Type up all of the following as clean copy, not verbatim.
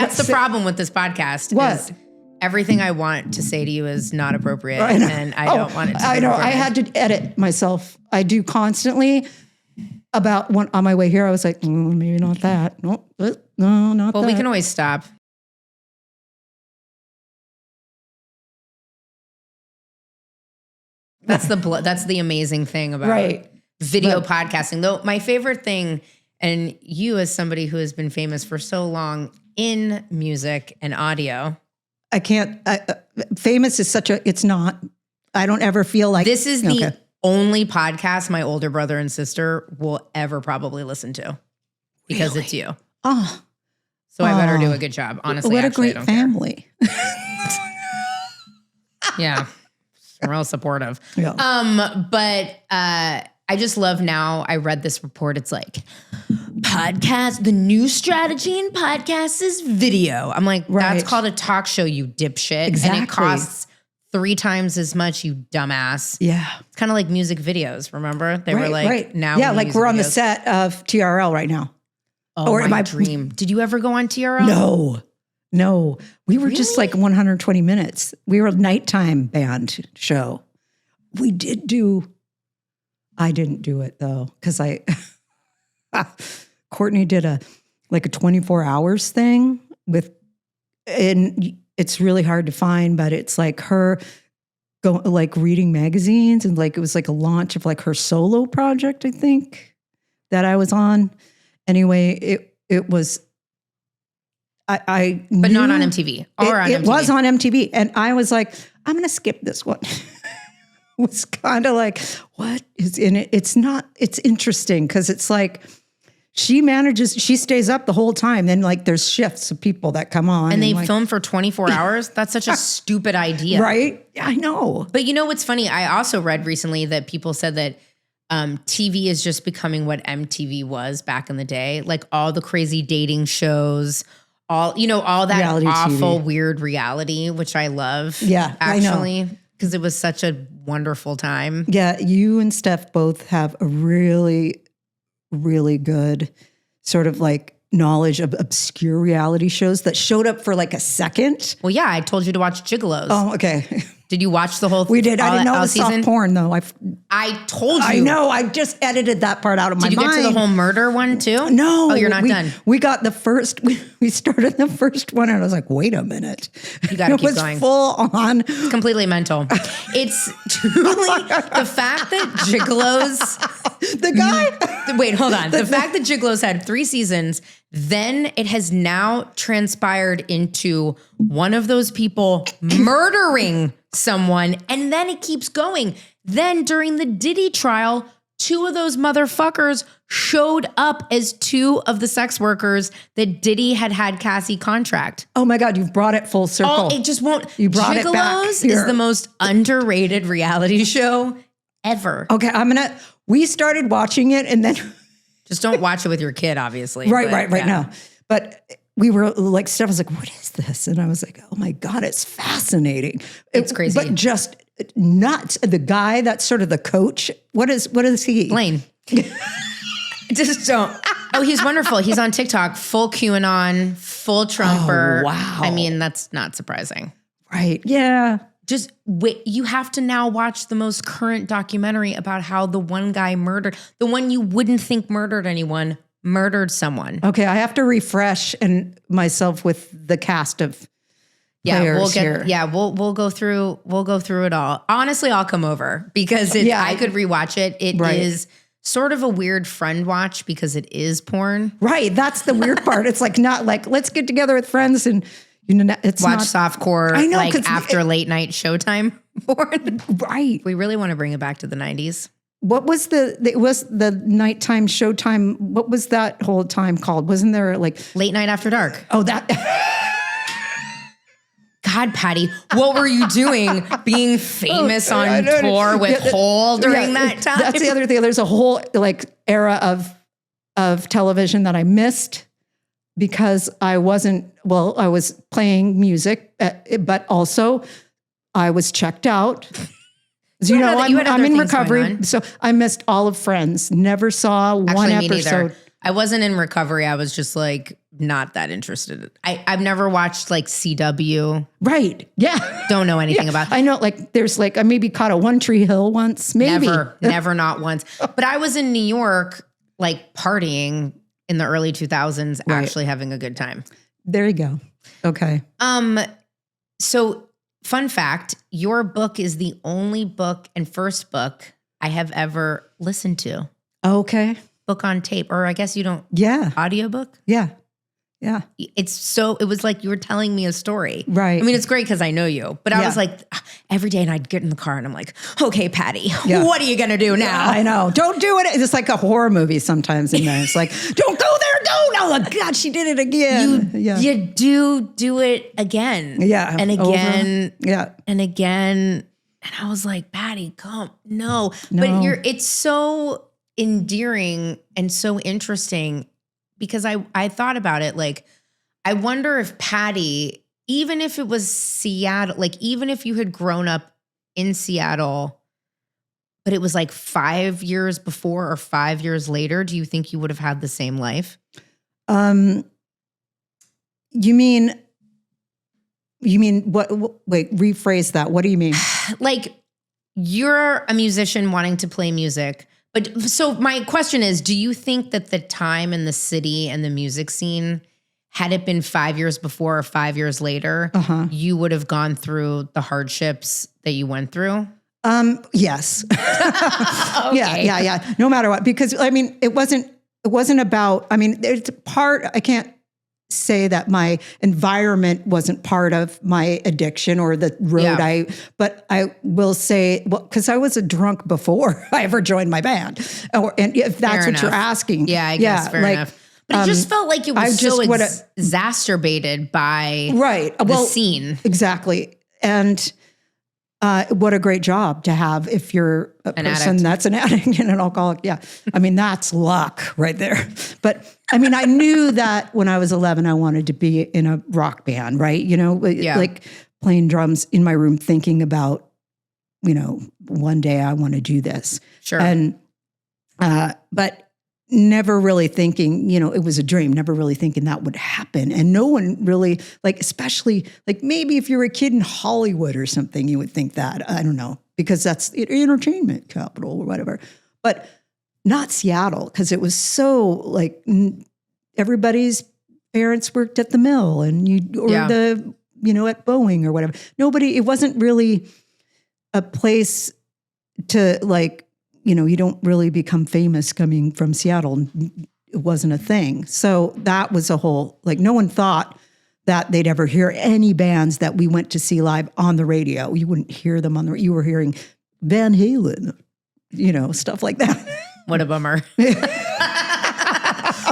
That's the problem with this podcast. What? Is everything I want to say to you is not appropriate, and I don't want it to be I know. recorded. I had to edit myself. I do constantly. About on my way here, I was like, maybe not that. No, not that. Well, we can always stop. That's the amazing thing about video podcasting. Though my favorite thing, and you as somebody who has been famous for so long in music and audio. I can't, famous is it's not, I don't ever feel like. This is the only podcast my older brother and sister will ever probably listen to because it's you. Oh. So I better do a good job. Honestly, what a great family. Yeah. Real supportive. Yeah. But I just love now. I read this report. It's like the new strategy in podcasts is video. I'm like, that's called a talk show, you dipshit. Exactly. And it costs 3 times as much, you dumbass. Yeah. It's kind of like music videos. Remember? They were like, now. Yeah. Like we're on the set of TRL right now. Oh, or my dream. Did you ever go on TRL? No. We were just like 120 minutes. We were a nighttime band show. We did I didn't do it though. Cause Courtney did a 24 hours thing and it's really hard to find, but it's like her reading magazines and it was like a launch of her solo project, I think, that I was on. Anyway, it was, but not on MTV or on MTV. It was on MTV. And I was like, I'm going to skip this one. It was kind of like, what is in it? It's interesting because it's like, she stays up the whole time. Then there's shifts of people that come on. And they film for 24 hours. That's such a stupid idea. Right? I know. But you know what's funny? I also read recently that people said that TV is just becoming what MTV was back in the day. Like all the crazy dating shows, all that reality awful, TV. Weird reality, which I love. Yeah, actually, because it was such a wonderful time. Yeah, you and Steph both have a really, really good sort of knowledge of obscure reality shows that showed up for a second. Well, yeah, I told you to watch Gigolos. Oh, okay. Did you watch the whole? We did. I didn't know it was soft porn though. I told you. I know. I just edited that part out of my mind. Did you get to the whole murder one too? No. Oh, you're not done. We got the first. We started the first one, and I was like, "Wait a minute." You got to keep going. It was full on. It's completely mental. It's truly the fact that Gigolos. The guy. Wait, hold on. The fact that Gigolos had 3 seasons, then it has now transpired into one of those people murdering someone, and then it keeps going. Then during the Diddy trial, 2 of those motherfuckers showed up as 2 of the sex workers that Diddy had Cassie contract. Oh my God, you've brought it full circle. It just won't. You brought it back. Gigolos is the most underrated reality show ever. Okay, we started watching it and then. Just don't watch it with your kid, obviously. Right now. But we were Steph was like, what is this? And I was like, oh my God, it's fascinating. It's crazy. But just nuts. The guy that's sort of the coach, what is he? Blaine. Just don't. Oh, he's wonderful. He's on TikTok, full QAnon, full Trumper. Oh, wow. I mean, that's not surprising. Right. Yeah. Just wait. You have to now watch the most current documentary about how the one guy the one you wouldn't think murdered anyone, murdered someone. Okay, I have to refresh myself with the cast of players here. Yeah, we'll go through it all. Honestly, I'll come over because I could rewatch it. It is sort of a weird friend watch because it is porn. Right, that's the weird part. It's not let's get together with friends and it's watch softcore. I know, after late night Showtime porn. Right. We really want to bring it back to the 90s. What was it was the nighttime Showtime? What was that whole time called? Wasn't there Late Night After Dark? Oh, that. God, Patty, what were you doing being famous on tour with Hole during that time? That's the other thing. There's a whole era of television that I missed because I was playing music, but also I was checked out. I'm in recovery, so I missed all of Friends. Never saw one episode. I wasn't in recovery. I was just not that interested. I've never watched like CW. Right. Yeah. Don't know anything about. I know, like, there's like, I maybe caught a One Tree Hill once, maybe. Never, not once. But I was in New York, like partying in the early 2000s, actually having a good time. There you go. Okay. So fun fact, your book is the only book and first book I have ever listened to. Okay. Book on tape, or I guess you don't. Yeah. Audiobook? Yeah. Yeah. It was like you were telling me a story. Right. I mean, it's great because I know you, but I was like every day and I'd get in the car and I'm like, okay, Patty, what are you going to do now? Yeah, I know. Don't do it. It's like a horror movie sometimes in there. It's like, don't go there. Don't. Oh, God, she did it again. You do it again. Yeah. And again. Yeah. And again. And I was like, Patty, no. But it's so endearing and so interesting because I thought about it. Like, I wonder if Patty, even if it was Seattle, like even if you had grown up in Seattle, but it was like 5 years before or 5 years later, do you think you would have had the same life? You mean what? Wait, rephrase that. What do you mean? Like, you're a musician wanting to play music. But so my question is, do you think that the time and the city and the music scene, had it been 5 years before or 5 years later, you would have gone through the hardships that you went through? Yes. Okay. Yeah. No matter what, because I mean, it wasn't about, I mean, it's part, I can't say that my environment wasn't part of my addiction or the road but I will say, well, because I was a drunk before I ever joined my band. And if that's what you're asking. Yeah, I guess fair enough. But it just felt like it was so exacerbated by the scene. Exactly. And what a great job to have if you're a person that's an addict and an alcoholic. Yeah. I mean, that's luck right there. But I mean, I knew that when I was 11, I wanted to be in a rock band, right? You know, like playing drums in my room, thinking about, you know, one day I want to do this. Sure. And, but never really thinking, you know, it was a dream, never really thinking that would happen. And no one really, like, especially, like, maybe if you're a kid in Hollywood or something, you would think that, I don't know, because that's entertainment capital or whatever. But not Seattle, because it was so, like, everybody's parents worked at the mill and at Boeing or whatever. It wasn't really a place to, like, you know, you don't really become famous coming from Seattle. It wasn't a thing. So that was a whole, like, no one thought that they'd ever hear any bands that we went to see live on the radio. You wouldn't hear them you were hearing Van Halen, you know, stuff like that. What a bummer.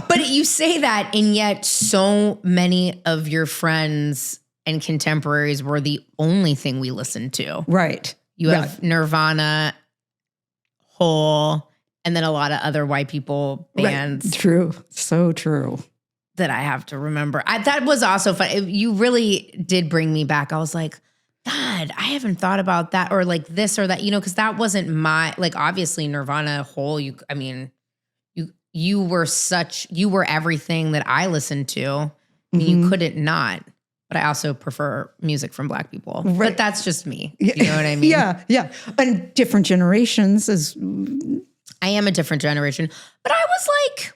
But you say that, and yet so many of your friends and contemporaries were the only thing we listened to. Right. You have Nirvana, Hole, and then a lot of other white people bands. Right. True. So true. That I have to remember. That was also fun. You really did bring me back. I was like, God, I haven't thought about that, or like this or that, you know, because that wasn't my, like, obviously Nirvana, Hole, you were everything that I listened to. I mean, you couldn't not. But I also prefer music from Black people. Right. But that's just me. You know what I mean? Yeah. And different generations I am a different generation. But I was like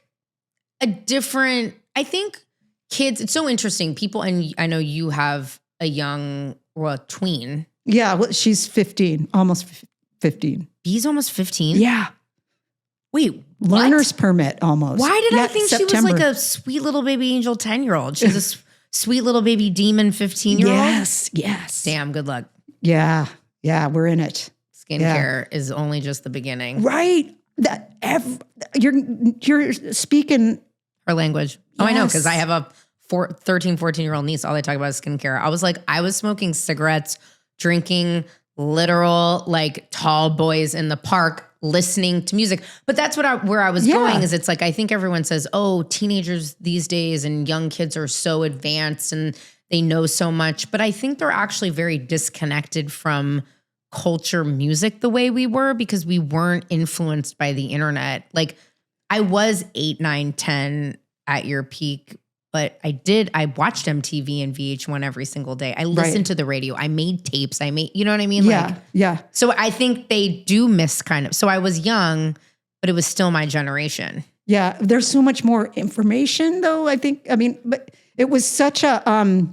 I think kids, it's so interesting. People, and I know you have a tween. Yeah, well, she's 15, almost 15. He's almost 15? Yeah. Wait, learner's permit almost. Why did I think September. She was like a sweet little baby angel 10-year-old? She's a sweet little baby demon 15-year-old? Yes. Damn, good luck. Yeah, we're in it. Skincare is only just the beginning. Right. You're speaking her language. Yes. Oh, I know, because I have a 13, 14-year-old niece. All they talk about is skincare. I was smoking cigarettes, drinking literal, like, tall boys in the park, listening to music. But that's where I was going, is it's like, I think everyone says, oh, teenagers these days and young kids are so advanced and they know so much. But I think they're actually very disconnected from culture music the way we were, because we weren't influenced by the internet. Like, I was 8, 9, 10 at your peak, but I watched MTV and VH1 every single day. I listened to the radio. I made tapes. You know what I mean? Yeah. So I think they do miss kind of, so I was young, but it was still my generation. Yeah. There's so much more information though. But it was such a,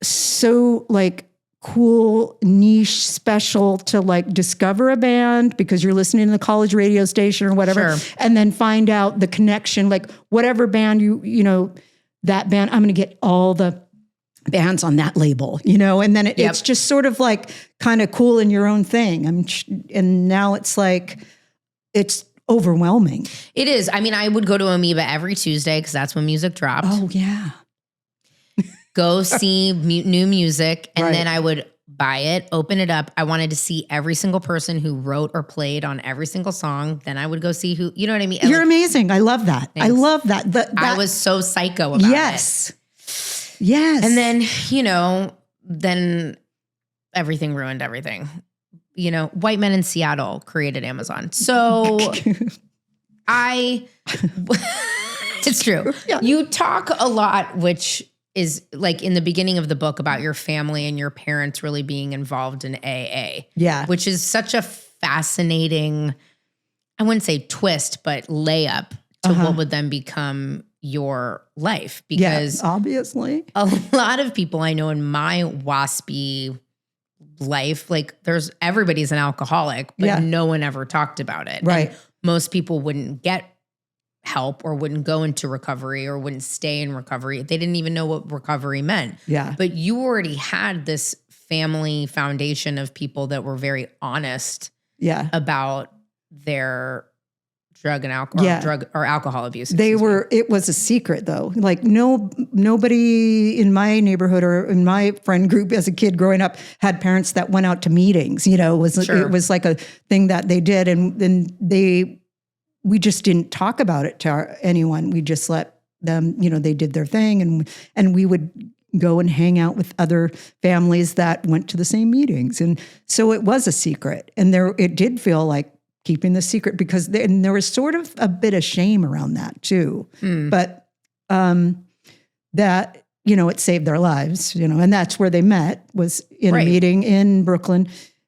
so like cool, niche, special to like discover a band because you're listening to the college radio station or whatever, and then find out the connection, like whatever band you know, that band, I'm going to get all the bands on that label, you know, and then it's just sort of like kind of cool in your own thing. And now it's like, it's overwhelming. It is. I mean, I would go to Amoeba every Tuesday because that's when music dropped. Oh yeah. Go see new music, and then I would buy it, open it up. I wanted to see every single person who wrote or played on every single song. Then I would go see who, you know what I mean? You're amazing. I love that. Thanks. I love that. I was so psycho about it. Yes. And then, you know, then everything ruined everything. You know, white men in Seattle created Amazon. So it's true. Yeah. You talk a lot, which is like in the beginning of the book about your family and your parents really being involved in AA. Yeah. Which is such a fascinating, I wouldn't say twist, but layup to what would then become your life. Because obviously a lot of people I know in my waspy life, like everybody's an alcoholic, but no one ever talked about it. Right. And most people wouldn't get help or wouldn't go into recovery or wouldn't stay in recovery. They didn't even know what recovery meant. Yeah. But you already had this family foundation of people that were very honest about their drug and alcohol abuse. It was a secret though. Like nobody in my neighborhood or in my friend group as a kid growing up had parents that went out to meetings, you know, it was like a thing that they did. And then we just didn't talk about it to anyone. We just let them, you know, they did their thing, and we would go and hang out with other families that went to the same meetings. And so it was a secret. And it did feel like keeping the secret because there was sort of a bit of shame around that too. But that, you know, it saved their lives, you know, and that's where they met, was in a meeting in Brooklyn.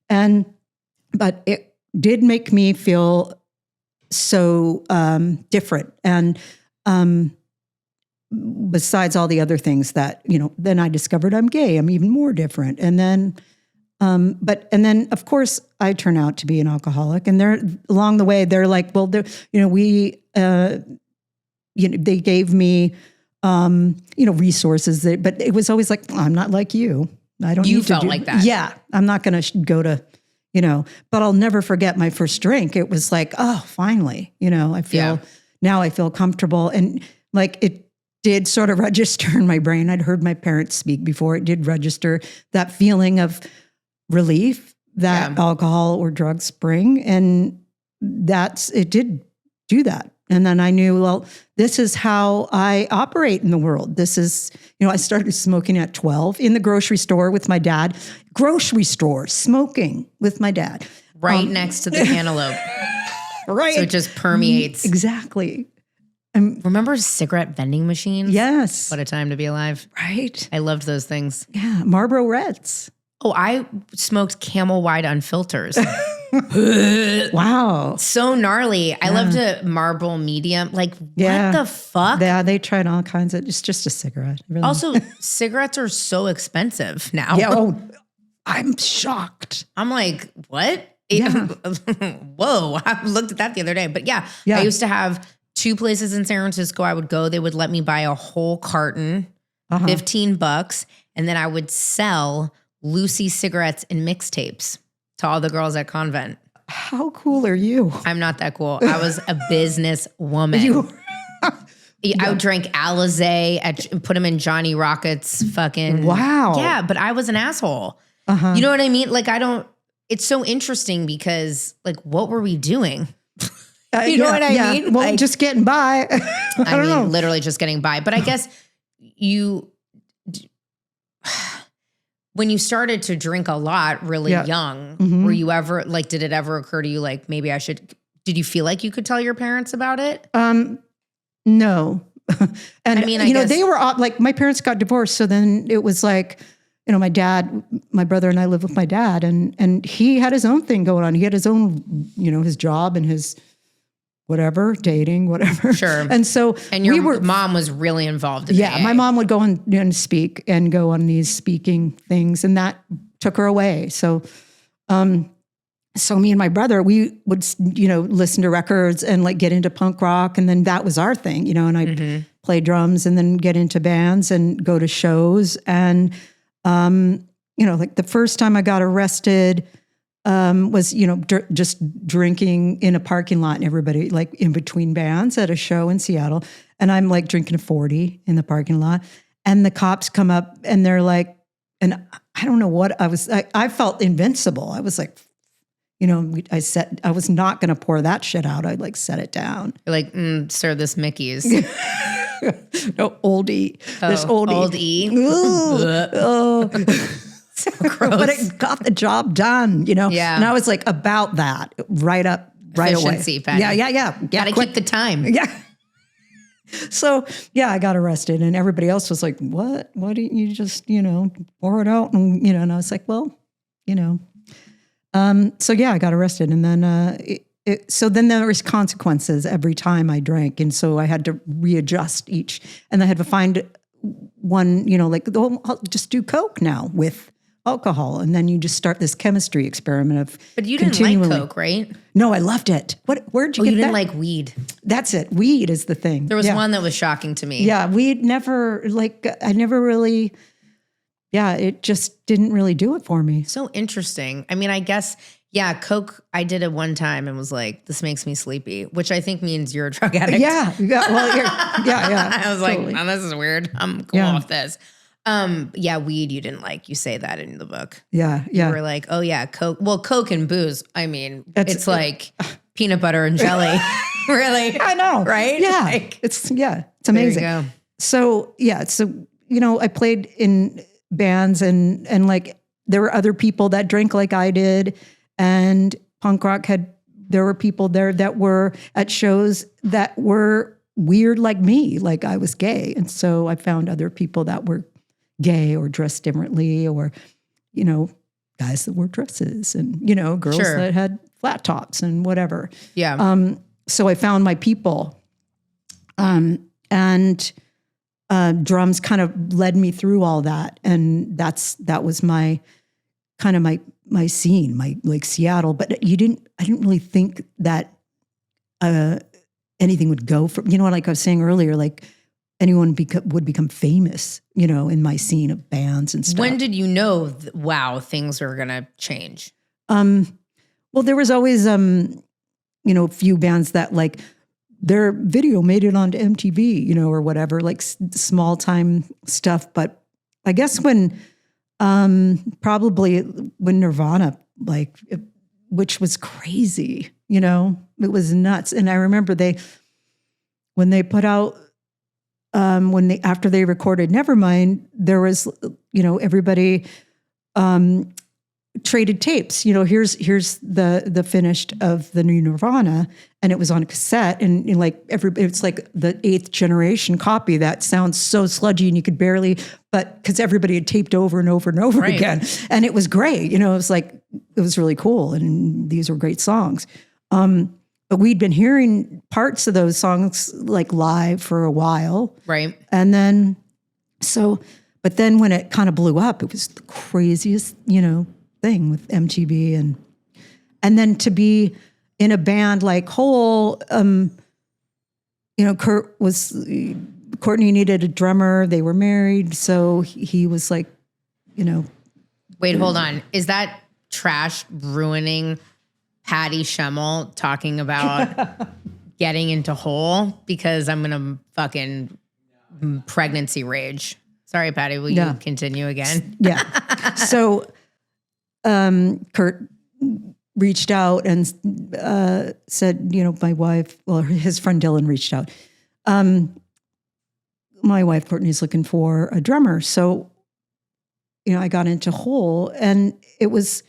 But it did make me feel so different. And besides all the other things that, you know, then I discovered I'm gay. I'm even more different. And then, then of course I turn out to be an alcoholic. And along the way, they're like, well, you know, they gave me, you know, resources, but it was always like, I'm not like you. I don't. You felt like that. Yeah, I'm not going to go to. You know, but I'll never forget my first drink. It was like, oh, finally, you know, now I feel comfortable. And like, it did sort of register in my brain. I'd heard my parents speak before. It did register that feeling of relief that alcohol or drugs bring. And it did do that. And then I knew, well, this is how I operate in the world. This is, you know, I started smoking at 12 in the grocery store with my dad. Grocery store, smoking with my dad. Right next to the cantaloupe. Right. So it just permeates. Exactly. Remember cigarette vending machines? Yes. What a time to be alive. Right. I loved those things. Yeah. Marlboro Reds. Oh, I smoked Camel White on filters. Wow. So gnarly. I loved a Marlboro Medium. Like, what the fuck? Yeah, they tried all kinds of, it's just a cigarette. Really. Also, cigarettes are so expensive now. Yeah, I'm shocked. I'm like, what? Yeah. Whoa, I looked at that the other day. But yeah, I used to have 2 places in San Francisco I would go. They would let me buy a whole carton, $15, and then I would sell Lucy cigarettes and mixtapes to all the girls at Convent. How cool are you? I'm not that cool. I was a business woman. I drank Alizé, put them in Johnny Rocket's fucking. Wow. Yeah, but I was an asshole. You know what I mean? Like, it's so interesting because, like, what were we doing? You know what I mean? Well, like, just getting by. I don't know. Literally just getting by. But I guess when you started to drink a lot really young, were you ever, like, did it ever occur to you, like, maybe did you feel like you could tell your parents about it? No, And, I mean, I you know, guess- they were like, my parents got divorced. So then it was like, you know, my brother and I lived with my dad, and he had his own thing going on. He had his own, you know, his job and his whatever, dating, whatever. Sure. And so And your mom was really involved in yeah, AA. my mom would go and speak and go on these speaking things, and that took her away. So, so me and my brother, we would, you know, listen to records and like get into punk rock. And then that was our thing, you know, and I'd play drums and then get into bands and go to shows. And, you know, like the first time I got arrested, was, you know, just drinking in a parking lot, and everybody like in between bands at a show in Seattle. And I'm like drinking a 40 in the parking lot, and the cops come up and they're like, and I don't know what I felt invincible. I was like, you know, I was not going to pour that shit out. I'd like set it down. You're like, sir, this Mickey's. No, oldie. This oldie. Old E. So gross. But it got the job done, you know? Yeah. And I was like about that right Efficiency, away. Patty. Yeah. Gotta quick. keep the time. Yeah. So yeah, I got arrested, and everybody else was like, what? Why didn't you just, you know, pour it out? And, you know, and I was like, well, you know. So yeah, I got arrested, and then, so then there was consequences every time I drank. And so I had to readjust each, and I had to find one, you know, like, I'll just do Coke now with alcohol. And then you just start this chemistry experiment of But you didn't like Coke, right? No, I loved it. Where'd you get you didn't that? like weed. That's it. Weed is the thing. There was one that was shocking to me. Yeah, weed never, like, I never really, it just didn't really do it for me. So interesting. I mean, I guess, yeah, Coke, I did it one time and was like, this makes me sleepy, which I think means you're a drug addict. Yeah. Well, yeah. I was totally. like, oh, this is weird. I'm cool off this. Yeah, weed you didn't like. You say that in the book. Yeah. You were like, oh yeah, Coke. Well, Coke and booze. I mean, it's like peanut butter and jelly. Really? I know. Right? Yeah. Like, It's amazing. There you go. So, you know, I played in bands, and like there were other people that drank like I did, and punk rock there were people there that were at shows that were weird like me, like I was gay. And so I found other people that were gay or dressed differently, or, you know, guys that wore dresses, and, you know, girls that had flat tops and whatever. Yeah. So I found my people, and drums kind of led me through all that. And that was my kind of my scene, my like Seattle. But I didn't really think that anything would go from, you know, like I was saying earlier, like anyone would become famous, you know, in my scene of bands and stuff. When did you know, wow, things are going to change? Well, there was always, you know, a few bands that like their video made it onto MTV, you know, or whatever, like small time stuff. But I guess probably when Nirvana, like, which was crazy, you know, it was nuts. And I remember when they put out, after they recorded Nevermind, there was, you know, everybody traded tapes. You know, here's the finished of the new Nirvana, and it was on a cassette, and like it's like the 8th generation copy that sounds so sludgy and you could barely, but because everybody had taped over and over and over again, and it was great. You know, it was really cool, and these were great songs. But we'd been hearing parts of those songs like live for a while. Right. And then, but then when it kind of blew up, it was the craziest, you know, thing with MTV. And then to be in a band like Hole, you know, Courtney needed a drummer. They were married. So he was like, you know. Wait, hold on. Is that trash ruining Patty Schemel talking about getting into Hole? Because I'm going to fucking pregnancy rage. Sorry, Patty. Will you continue again? Yeah. So Kurt reached out and said, you know, my wife, well, his friend Dylan reached out. My wife, Courtney's looking for a drummer. So, you know, I got into Hole, and it was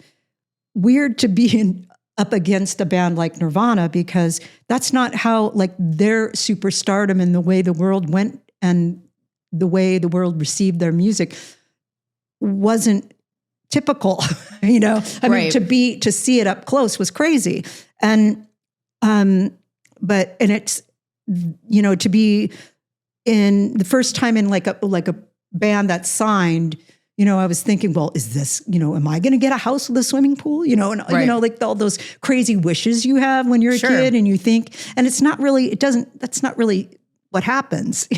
weird to be in up against a band like Nirvana, because that's not how, like, their superstardom and the way the world went and the way the world received their music wasn't typical. I mean, to see it up close was crazy. And, but it's, to be in the first time in like a band that's signed, I was thinking, well, is this, am I going to get a house with a swimming pool? Like all those crazy wishes you have when you're a kid and you think, and that's not really what happens.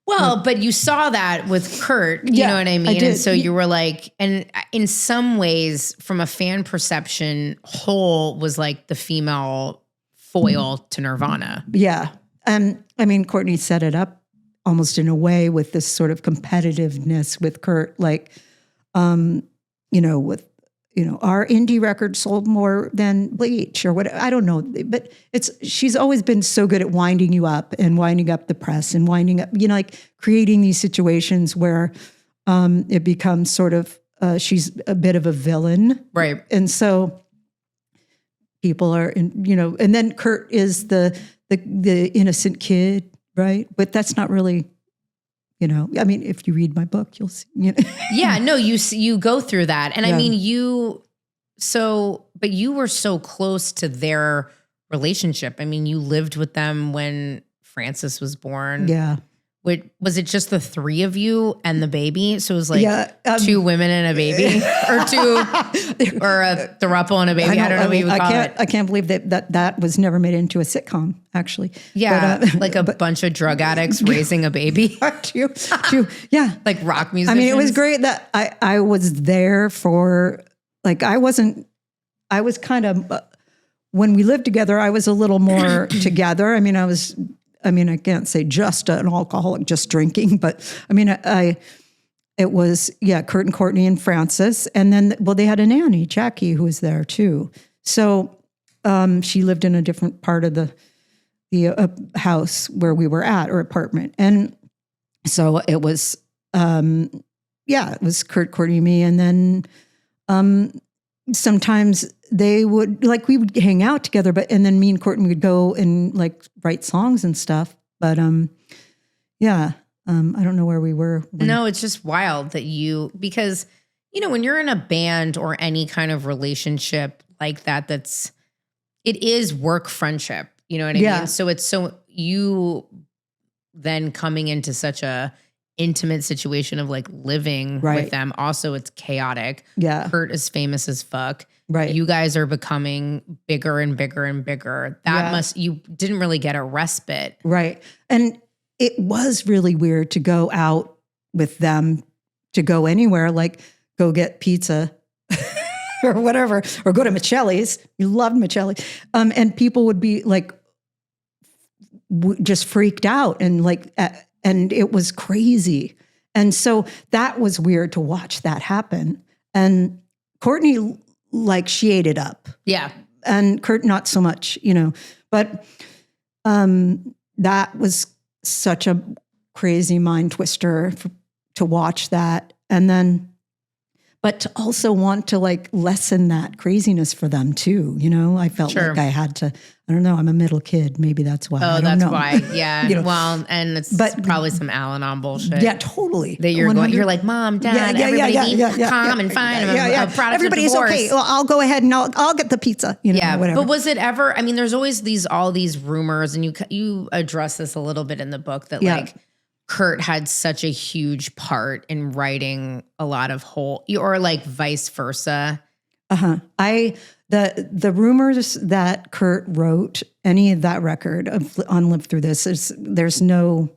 Well, but you saw that with Kurt, you know what I mean? I did. And so you were like, and in some ways from a fan perception, Hole was like the female foil to Nirvana. Yeah. And I mean, Courtney set it up almost in a way with this sort of competitiveness with Kurt, like, our indie record sold more than Bleach or what, I don't know, but she's always been so good at winding you up and winding up the press and winding up, like creating these situations where it becomes sort of, she's a bit of a villain. Right. And so people are, and then Kurt is the innocent kid. Right. But that's not really, I mean, if you read my book, you'll see. Yeah, no, you go through that. And I mean, but you were so close to their relationship. I mean, you lived with them when Francis was born. Yeah. Was it just the three of you and the baby? So it was like two women and a baby, or a throuple and a baby. I don't know what you would call it. I can't believe that was never made into a sitcom, actually. Yeah, but, like a bunch of drug addicts raising a baby. Yeah, like rock musicians. I mean, it was great that I was there for, like, I was kind of, when we lived together, I was a little more together. I mean, I can't say just an alcoholic, just drinking, but I mean, it was, Kurt and Courtney and Francis. And then, they had a nanny, Jackie, who was there too. So she lived in a different part of the house where we were at, or apartment. And so it was, it was Kurt, Courtney, me. And then sometimes we would hang out together, and then me and Courtney would go and like write songs and stuff. But I don't know where we were. No, it's just wild that because when you're in a band or any kind of relationship like that, it is work friendship. You know what I mean? So you then coming into such a intimate situation of like living with them. Also, it's chaotic. Yeah. Kurt is famous as fuck. Right. You guys are becoming bigger and bigger and bigger. You didn't really get a respite. Right. And it was really weird to go out with them, to go anywhere, like go get pizza or whatever, or go to Michelli's. You loved Michelli's. And people would be like, just freaked out and like, and it was crazy. And so that was weird to watch that happen. And Courtney, like, she ate it up. Yeah. And Kurt, not so much, but that was such a crazy mind twister to watch that. And then, but to also want to like lessen that craziness for them too. I felt like I had to, I don't know, I'm a middle kid. Maybe that's why. Oh, that's why. Yeah. Well, and it's probably some Al-Anon bullshit. Yeah, totally. That you're like, Mom, Dad, everybody be calm and fine. I'm a product everybody's of divorce. Okay. Well, I'll go ahead and I'll get the pizza. Whatever. But was it ever, I mean, there's always all these rumors, and you address this a little bit in the book that like Kurt had such a huge part in writing a lot of or like vice versa. The rumors that Kurt wrote any of that record on Live Through This there's a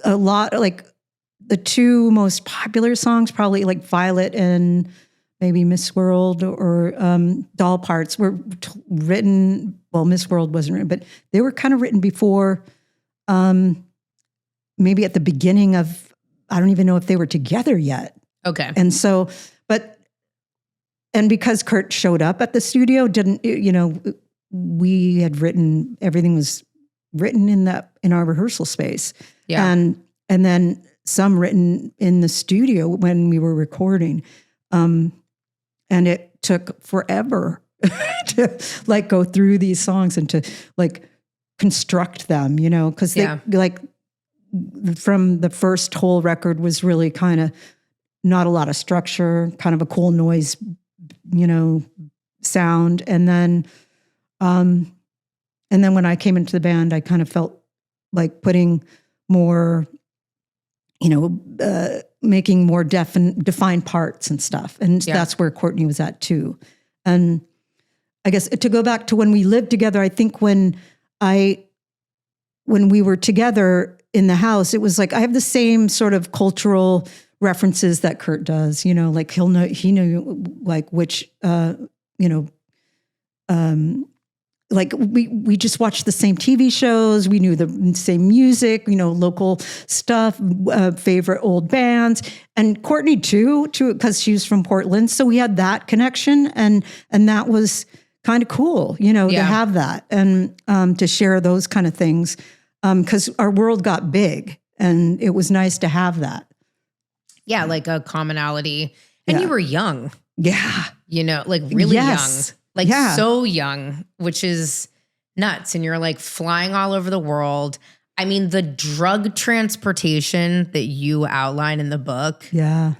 lot, like the two most popular songs, probably like Violet and maybe Miss World or Doll Parts were written. Well, Miss World wasn't written, but they were kind of written before, maybe at the beginning of, I don't even know if they were together yet. Okay. And so, and because Kurt showed up at the studio, we had written, everything was written in our rehearsal space. Yeah. And then some written in the studio when we were recording. And it took forever to like go through these songs and to like construct them, you know, because they like from the first whole record was really kind of not a lot of structure, kind of a cool noise, you know, sound. And then when I came into the band, I kind of felt like putting more, you know, making more defined parts and stuff. And that's where Courtney was at too. And I guess to go back to when we lived together, I think when we were together in the house, it was like, I have the same sort of cultural references that Kurt does, you know, like he knew like which, you know, like we just watched the same TV shows. We knew the same music, you know, local stuff, favorite old bands, and Courtney too, because she was from Portland. So we had that connection, and that was kind of cool, you know, to have that and to share those kind of things, because our world got big, and it was nice to have that. Yeah, like a commonality, and you were young. Yeah, you know, like really young. Like so young, which is nuts. And you're like flying all over the world. I mean, the drug transportation that you outline in the book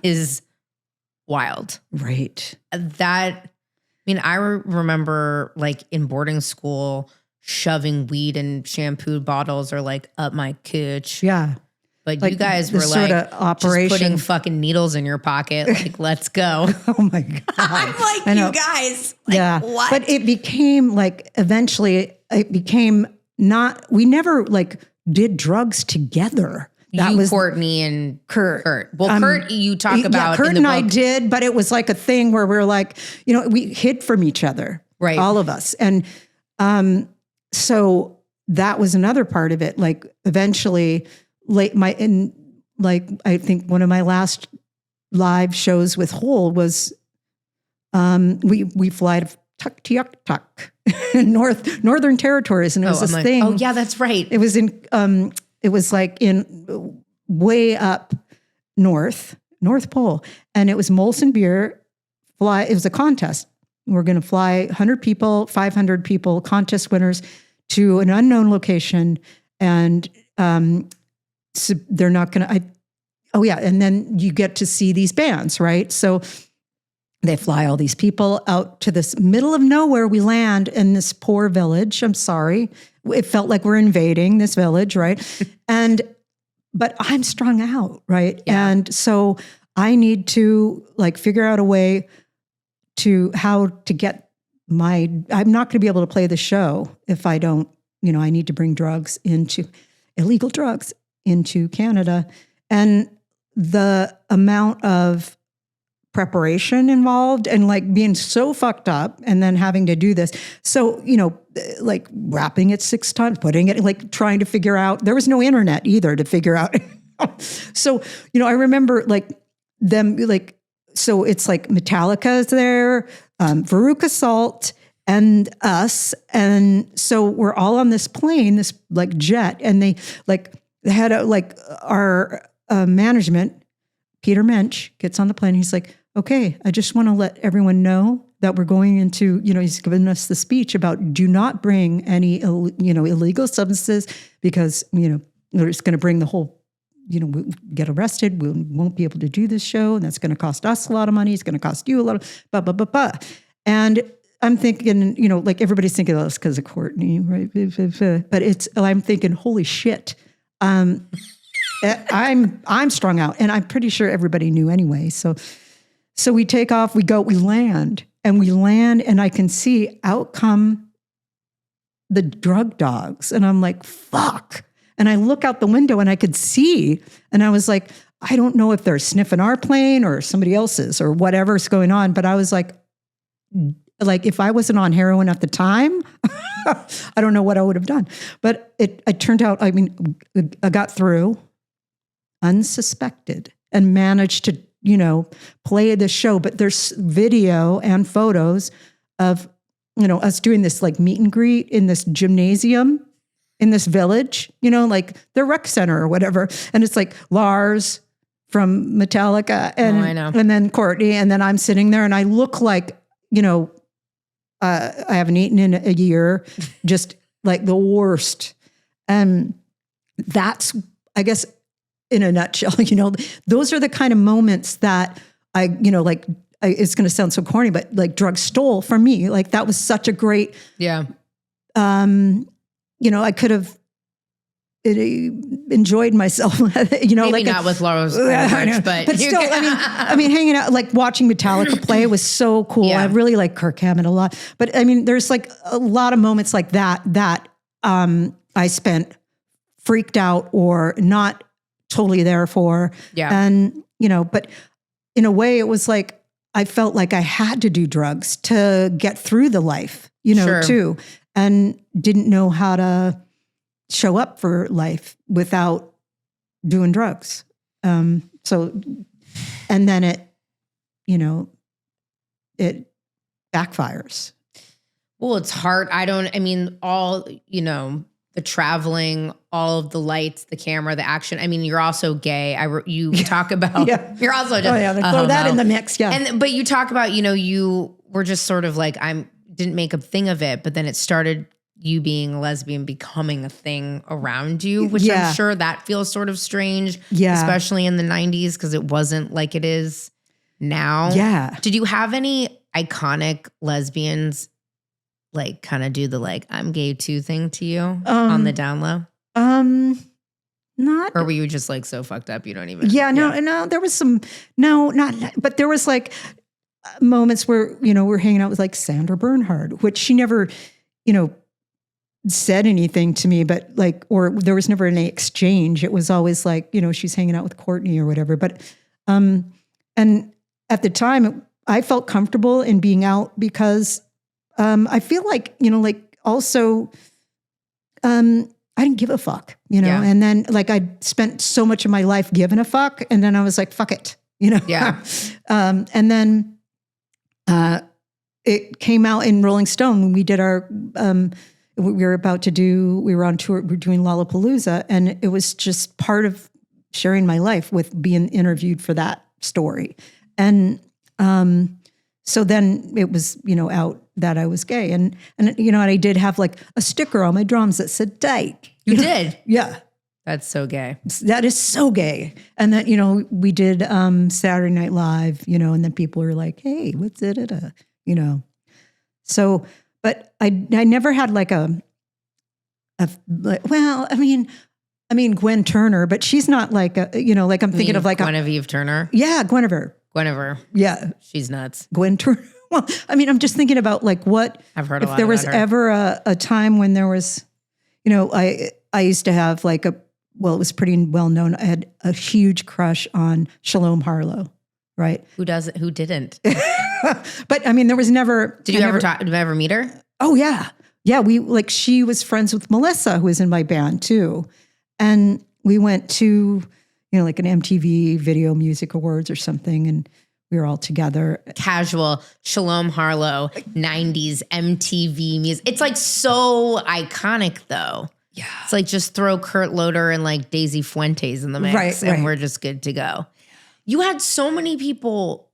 is wild. Right. I remember like in boarding school, shoving weed and shampoo bottles or like up my cooch. Yeah. But like you guys were like just putting fucking needles in your pocket. Like, let's go. Oh my God. I'm like, you guys. Like, what? But it became like, eventually it became we never like did drugs together. That was Courtney and Kurt. Well, Kurt, you talk about Kurt in the and book. I did, but it was like a thing where we were like, you know, we hid from each other. Right. All of us. And so that was another part of it. Like eventually I think one of my last live shows with Hole was we fly to Tuktoyaktuk in Northern Territories, and it was this thing. Oh yeah, that's right. It was it was like in way up North Pole, and it was Molson Beer fly. It was a contest. We're going to fly 100 people, 500 people, contest winners to an unknown location, and so they're not going to, and then you get to see these bands, right? So they fly all these people out to this middle of nowhere. We land in this poor village. I'm sorry. It felt like we're invading this village, right? But I'm strung out, right? Yeah. And so I need to like figure out a way to how to get I'm not going to be able to play the show if I don't, you know, I need to bring illegal drugs into Canada. And the amount of preparation involved and like being so fucked up and then having to do this. So, you know, like wrapping it 6 times, putting it, like trying to figure out, there was no internet either to figure out. So, you know, I remember like them, like, so it's like Metallica is there, Veruca Salt, and us. And so we're all on this plane, this like jet, and they had our management, Peter Mensch, gets on the plane. He's like, okay, I just want to let everyone know that we're going into, you know, he's given us the speech about do not bring any, you know, illegal substances because, you know, it's going to bring the whole, you know, we'll get arrested. We won't be able to do this show. And that's going to cost us a lot of money. It's going to cost you a lot of blah, blah, blah, blah. And I'm thinking, you know, like everybody's thinking, oh, it's because of Courtney, right? But I'm thinking, holy shit. I'm strung out, and I'm pretty sure everybody knew anyway. So we take off, we land, and I can see out come the drug dogs, and I'm like, fuck. And I look out the window, and I could see, and I was like, I don't know if they're sniffing our plane or somebody else's or whatever's going on, but I was like if I wasn't on heroin at the time, I don't know what I would have done. But it turned out, I mean, I got through unsuspected and managed to, you know, play the show. But there's video and photos of, you know, us doing this like meet and greet in this gymnasium in this village, you know, like the rec center or whatever. And it's like Lars from Metallica and then Courtney. And then I'm sitting there and I look like I haven't eaten in a year, just like the worst. And that's, I guess, in a nutshell, those are the kind of moments that it's going to sound so corny, but like drugs stole from me. Like that was such a great, I could have enjoyed myself, Maybe not with Laura's but still, I mean, hanging out, like watching Metallica play was so cool. Yeah. I really like Kirk Hammett a lot, but I mean, there's like a lot of moments like that I spent freaked out or not totally there for. Yeah. And, but in a way it was like, I felt like I had to do drugs to get through the life, Sure. too, and didn't know how to show up for life without doing drugs. And then it backfires. Well, it's hard. All, the traveling, all of the lights, the camera, the action. I mean, you're also gay. You talk about, you're also just, throw that in the mix. Yeah. But you talk about, you were just sort of like, didn't make a thing of it, but then it started you being a lesbian becoming a thing around you, which I'm sure that feels sort of strange, especially in the 90s, because it wasn't like it is now. Yeah. Did you have any iconic lesbians like kind of do the like I'm gay too thing to you on the down low? Not. Or were you just like so fucked up you don't even? No, there was some, but there was like moments where, we're hanging out with like Sandra Bernhard, which she never, said anything to me, but like, or there was never any exchange. It was always like, she's hanging out with Courtney or whatever. But, and at the time I felt comfortable in being out because I feel like, also, I didn't give a fuck, and then like I spent so much of my life giving a fuck. And then I was like, fuck it, Yeah. And then it came out in Rolling Stone when we did our, we were on tour, we were doing Lollapalooza, and it was just part of sharing my life with being interviewed for that story. And so then it was, out that I was gay. And I did have like a sticker on my drums that said date. You did? Yeah. That's so gay. That is so gay. And then, we did Saturday Night Live, and then people were like, hey, what's it? So, but I never had like Gwen Turner, but she's not like like I'm thinking of like Guinevere Turner. Yeah, Guinevere. Yeah. She's nuts. Gwen Turner. Well, I'm just thinking about like what I've heard. If there was ever a time when there was, I used to have like it was pretty well known. I had a huge crush on Shalom Harlow, right? Who doesn't? Who didn't? But there was never. Did you ever meet her? Oh yeah. Yeah. She was friends with Melissa, who was in my band too. And we went to, like an MTV Video Music Awards or something. And we were all together. Casual Shalom Harlow, 90s MTV music. It's like so iconic though. Yeah. It's like just throw Kurt Loder and like Daisy Fuentes in the mix and we're just good to go. You had so many people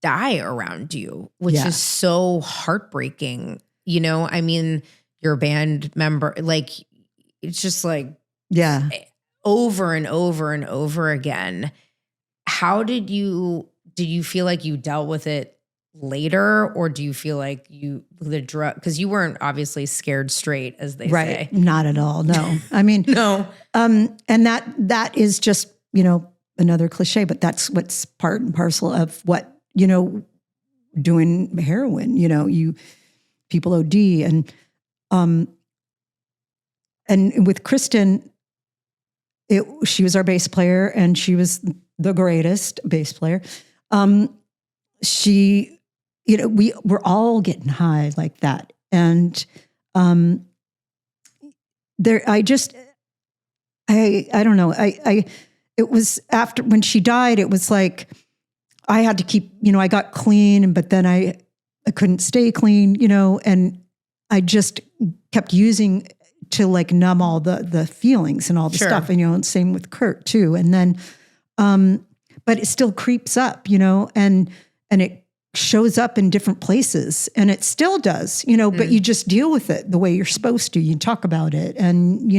die around you, which is so heartbreaking. Your band member, like, it's just like, over and over and over again. How did you feel like you dealt with it later, or do you feel like because you weren't obviously scared straight, as they say? Not at all. No. No. And that is just, another cliche, but that's what's part and parcel of what, doing heroin, people OD and with Kristen, she was our bass player and she was the greatest bass player. She, we were all getting high like that. And I don't know. It was after when she died, it was like, I had to keep, I got clean, but then I couldn't stay clean, and I just kept using to like numb all the feelings and all the stuff. And, and same with Kurt too. And then, but it still creeps up, and it shows up in different places, and it still does, but you just deal with it the way you're supposed to. You talk about it, and,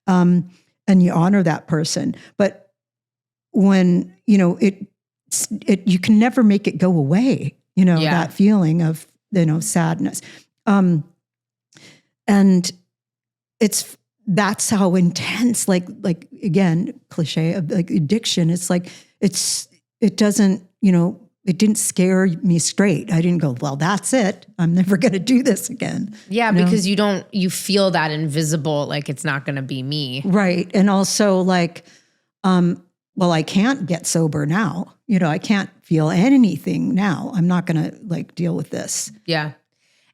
and you honor that person. But when, you can never make it go away, that feeling of, sadness. And that's how intense, like again, cliche of like addiction. It's like, it doesn't, it didn't scare me straight. I didn't go, well, that's it. I'm never going to do this again. Yeah. Because you feel that invisible, like it's not going to be me. Right. And also like, well, I can't get sober now. I can't feel anything now. I'm not going to like deal with this. Yeah.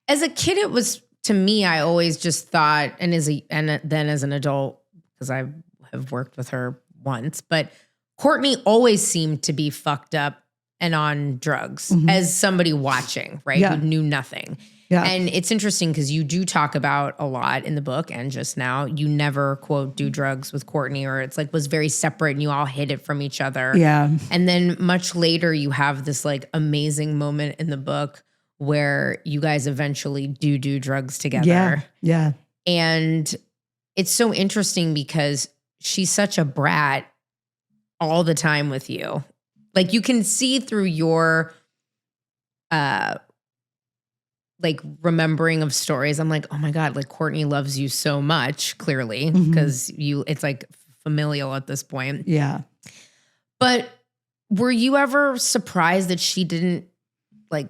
As a kid, it was, to me, I always just thought, and then as an adult, because I have worked with her once, but Courtney always seemed to be fucked up and on drugs as somebody watching, right? Yeah. Who knew nothing. Yeah. And it's interesting because you do talk about a lot in the book and just now, you never, quote, do drugs with Courtney, or it's like was very separate and you all hid it from each other. Yeah. And then much later, you have this like amazing moment in the book where you guys eventually do drugs together. Yeah. Yeah. And it's so interesting because she's such a brat all the time with you. Like you can see through your like remembering of stories. I'm like, oh my God, like Courtney loves you so much, clearly, because it's like familial at this point. Yeah. But were you ever surprised that she didn't like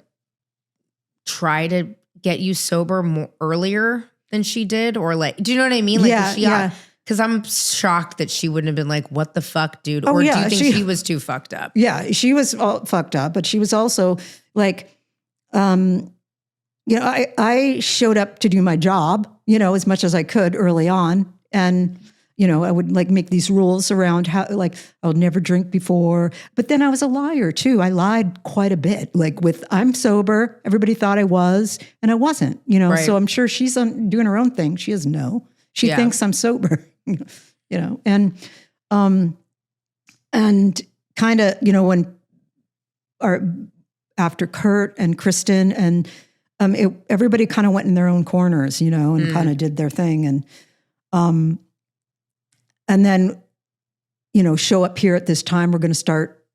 try to get you sober more earlier than she did? Or like, do you know what I mean? Like, Yeah. Because I'm shocked that she wouldn't have been like, what the fuck, dude? Oh, or yeah, do you think she was too fucked up? Yeah, she was all fucked up, but she was also like, I showed up to do my job, as much as I could early on. And, I would like make these rules around how, like, I would never drink before. But then I was a liar too. I lied quite a bit, like I'm sober. Everybody thought I was, and I wasn't, Right. So I'm sure she's doing her own thing. She doesn't know. She thinks I'm sober, and kind of, when after Kurt and Kristen and everybody kind of went in their own corners, and kind of did their thing. And then, show up here at this time, we're going to start,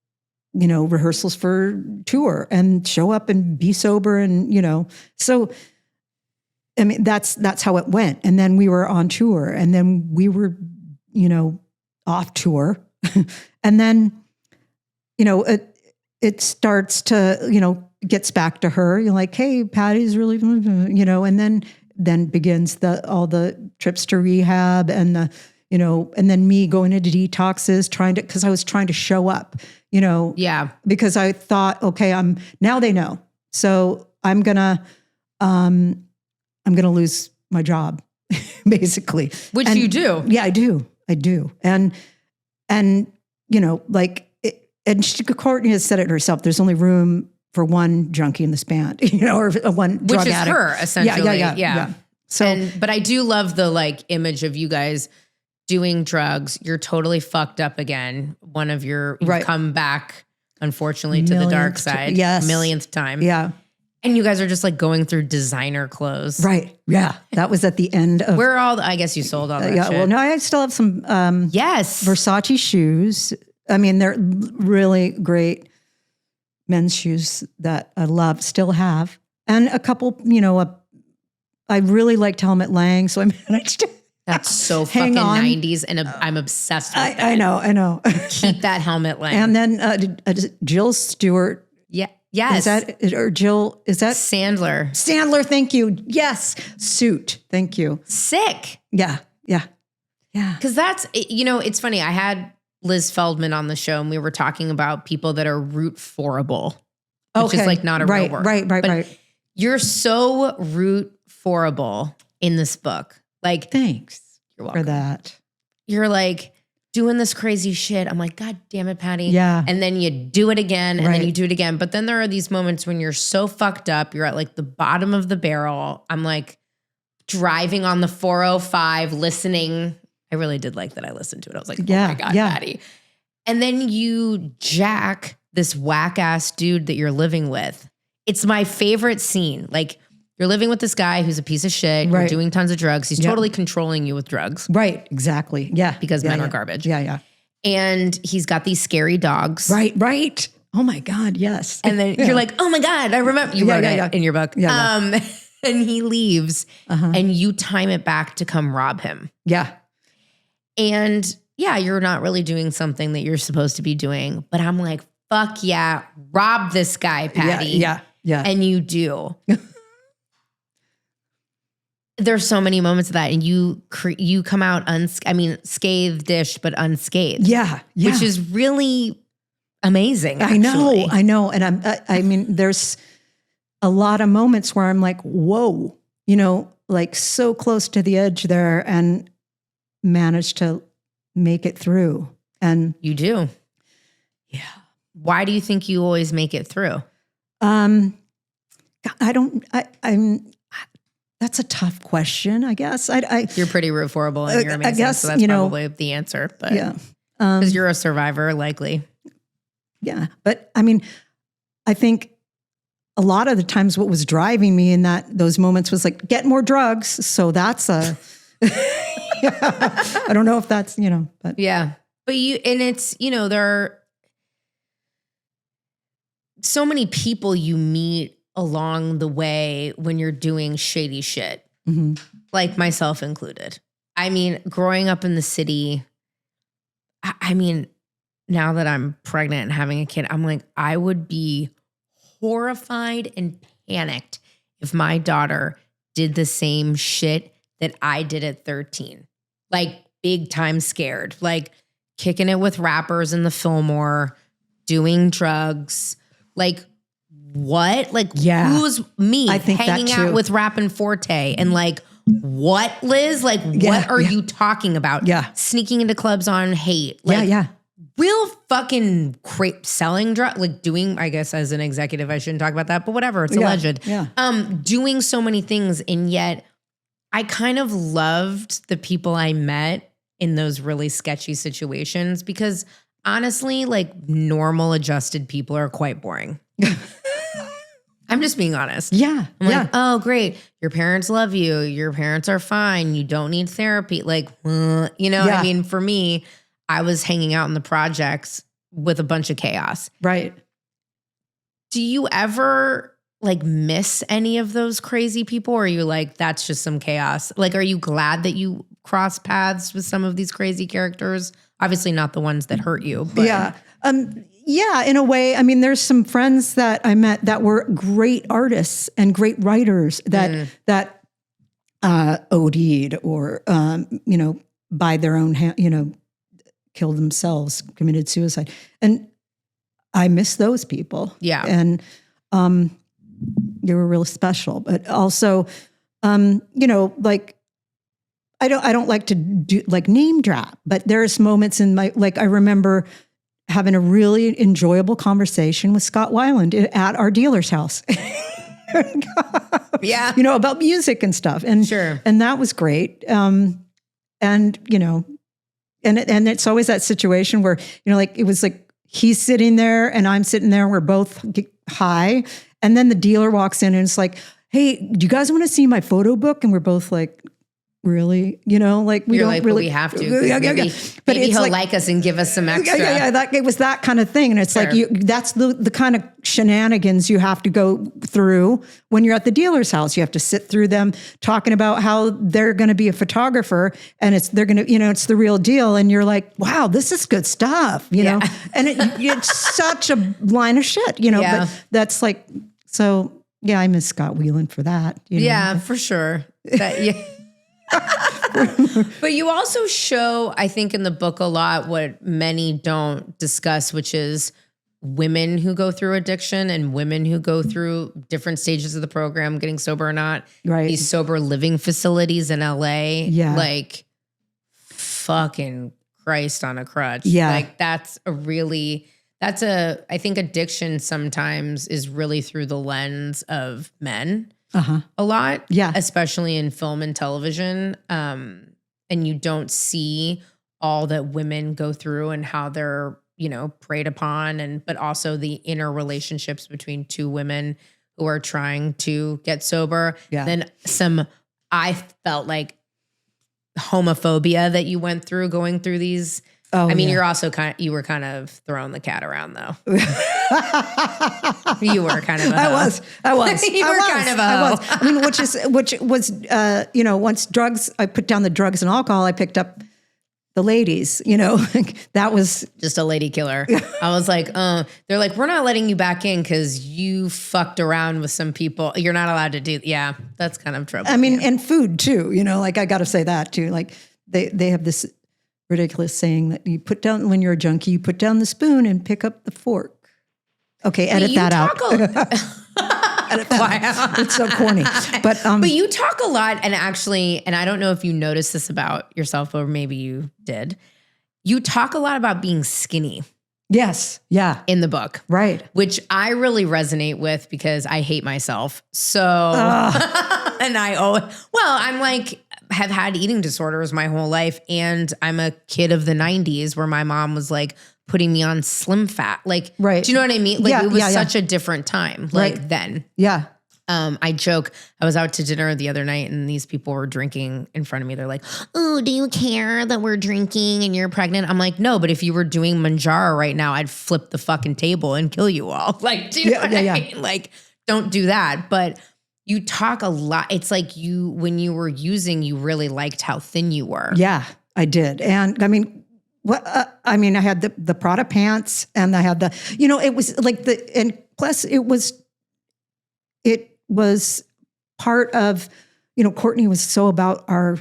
rehearsals for tour and show up and be sober. And, so, I mean, that's how it went. And then we were on tour, and then we were, off tour. And then, it starts to, gets back to her. You're like, hey, Patty's really, and then begins all the trips to rehab and the, and then me going into detoxes, because I was trying to show up, Yeah. because I thought, okay, now they know. So I'm going to lose my job basically. Which you do. Yeah, I do. And Courtney has said it herself. There's only room for one junkie in this band, or one Which drug is addict. her, essentially. Yeah. So, but I do love the like image of you guys doing drugs. You're totally fucked up again. You've come back, unfortunately, to the dark side. Yes. Millionth time. yeah. And you guys are just like going through designer clothes. Right. Yeah. That was at the end of. I guess you sold all that shit. Well, no, I still have some Yes. Versace shoes. I mean, they're really great men's shoes that I love, still have. And a couple, I really liked Helmut Lang, so I managed to. That's so fucking 90s, and I'm obsessed with that. I know. Keep that Helmut Lang. And then Jill Stewart. Yeah. Yes. Is that Sandler? Thank you. Yes. Suit. Thank you. Sick. Yeah. Because that's, it's funny. I had Liz Feldman on the show, and we were talking about people that are root forable, which is like not a real word. Right. You're so root forable in this book. Like, thanks you're welcome for that. You're like doing this crazy shit. I'm like, God damn it, Patty. Yeah. And then you do it again, and Right. then you do it again. But then there are these moments when you're so fucked up, you're at like the bottom of the barrel. I'm like driving on the 405, listening. I really did like that I listened to it. I was like, oh my God, Patty. And then you jack this whack ass dude that you're living with. it's my favorite scene. Like, you're living with this guy who's a piece of shit. You're Right. doing tons of drugs. He's totally controlling you with drugs. Right. Exactly. Yeah. Because men are garbage. Yeah. Yeah. And he's got these scary dogs. Right. Right. Oh my God. Yes. And then you're like, oh my God, I remember. You wrote it in your book. Yeah. And he leaves and you time it back to come rob him. Yeah. And yeah, you're not really doing something that you're supposed to be doing. But I'm like, fuck yeah, rob this guy, Patty. Yeah. Yeah. And you do. There's so many moments of that. And you come out, scathed-ish, but unscathed. Yeah. Yeah. Which is really amazing. I know. And I mean, there's a lot of moments where I'm like, whoa, like so close to the edge there and managed to make it through. And you do. Yeah. Why do you think you always make it through? I'm that's a tough question, I guess. You're pretty horrible and you're amazing. I guess, so that's probably the answer. But yeah. Because you're a survivor, likely. Yeah. But I mean, I think a lot of the times what was driving me in those moments was like, get more drugs. So that's I don't know if that's, but yeah. But it's, there are so many people you meet along the way when you're doing shady shit, like myself included. I mean, growing up in the city, I mean, now that I'm pregnant and having a kid, I'm like, I would be horrified and panicked if my daughter did the same shit that I did at 13. Like, big time scared, like kicking it with rappers in the Fillmore, doing drugs, like what? Like, who's me hanging out with Rappin' Forte and like, what, Liz? Like, what are you talking about? Yeah. Sneaking into clubs on hate. Like, real fucking selling drugs, like doing, I guess as an executive, I shouldn't talk about that, but whatever, it's alleged. Yeah. Doing so many things. And yet I kind of loved the people I met in those really sketchy situations because honestly, like normal adjusted people are quite boring. I'm just being honest. Yeah. I'm like, oh, great. Your parents love you. Your parents are fine. You don't need therapy. Like, I mean, for me, I was hanging out in the projects with a bunch of chaos. Right. Do you ever like miss any of those crazy people? Or are you like, that's just some chaos? Like, are you glad that you cross paths with some of these crazy characters? Obviously not the ones that hurt you. But. Yeah. Yeah, in a way. I mean, there's some friends that I met that were great artists and great writers that OD'd or, by their own hand, killed themselves, committed suicide. And I miss those people. Yeah. And they were really special. But also, like, I don't like to do like name drop, but there's moments in I remember having a really enjoyable conversation with Scott Weiland at our dealer's house. Yeah. About music and stuff. And sure. And that was great. And it's always that situation where, like, it was like he's sitting there and I'm sitting there and we're both high. And then the dealer walks in and it's like, hey, do you guys want to see my photo book? And we're both like, really? Like we You're don't like, really. But we have to. But maybe he'll like us and give us some extra. It was that kind of thing. And it's like, that's the kind of shenanigans you have to go through when you're at the dealer's house. You have to sit through them talking about how they're going to be a photographer and it's the real deal. And you're like, wow, this is good stuff, and it's such a line of shit, but that's like, so yeah, I miss Scott Weiland for that. Yeah, for sure. But you also show, I think in the book a lot, what many don't discuss, which is women who go through addiction and women who go through different stages of the program, getting sober or not. Right. These sober living facilities in LA. Yeah. Like fucking Christ on a crutch. Yeah. Like I think addiction sometimes is really through the lens of men. A lot, especially in film and television, and you don't see all that women go through and how they're preyed upon, but also the inner relationships between two women who are trying to get sober. Yeah. Then I felt like homophobia that you went through going through these. Oh, I mean, yeah. you were kind of throwing the cat around though. You were kind of a hoe. I was. You were kind of a hoe. I mean, which was, once I put down the drugs and alcohol, I picked up the ladies, that was just a lady killer. I was like, they're like, we're not letting you back in because you fucked around with some people. You're not allowed to do. Yeah, that's kind of trouble. I mean, and food too, like I got to say that too. Like they have this ridiculous saying that when you're a junkie, you put down the spoon and pick up the fork. Okay, edit that out. Edit that out. It's so corny. But you talk a lot, and actually, and I don't know if you noticed this about yourself, or maybe you did. You talk a lot about being skinny. Yes. Yeah. In the book. Right. Which I really resonate with because I hate myself. So, and I'm like, have had eating disorders my whole life. And I'm a kid of the 90s where my mom was like putting me on slim fat. Like, right. Do you know what I mean? Like it was yeah. such a different time. Like then. Yeah. I joke, I was out to dinner the other night and these people were drinking in front of me. They're like, oh, do you care that we're drinking and you're pregnant? I'm like, no, but if you were doing Manjaro right now, I'd flip the fucking table and kill you all. Like, do you know what I mean? Like, don't do that. But you talk a lot. It's like when you were using, you really liked how thin you were. Yeah, I did. And I mean, I had the Prada pants and I had it was like and plus it was part of, Courtney was so about our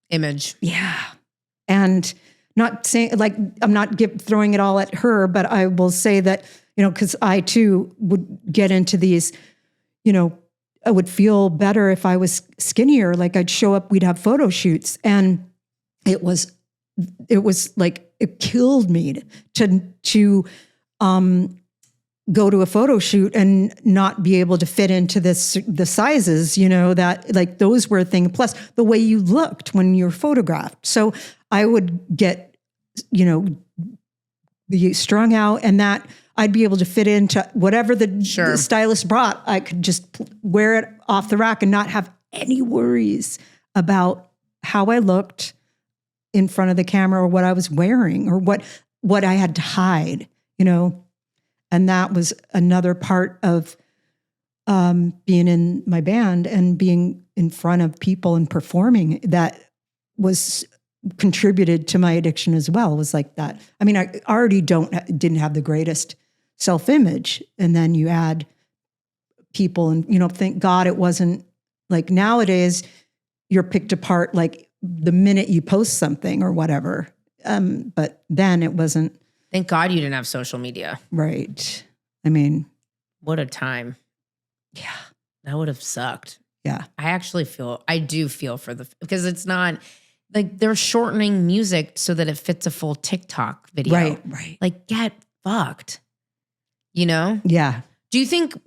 image. Yeah. And not saying like, I'm not throwing it all at her, but I will say that, cause I too would get into these, I would feel better if I was skinnier. Like I'd show up, we'd have photo shoots and it was like, it killed me to go to a photo shoot and not be able to fit into the sizes, that like those were a thing. Plus the way you looked when you were photographed. So I would get, be strung out and that I'd be able to fit into whatever the stylist brought. I could just wear it off the rack and not have any worries about how I looked in front of the camera or what I was wearing or what I had to hide, And that was another part of being in my band and being in front of people and performing that was contributed to my addiction as well. Was like that. I mean, I already didn't have the greatest self-image. And then you add people and, thank God it wasn't like nowadays you're picked apart like the minute you post something or whatever. But then it wasn't. Thank God you didn't have social media. Right. I mean. What a time. Yeah. That would have sucked. Yeah. I do feel because it's not like they're shortening music so that it fits a full TikTok video. Right. Like get fucked. Yeah. Do you think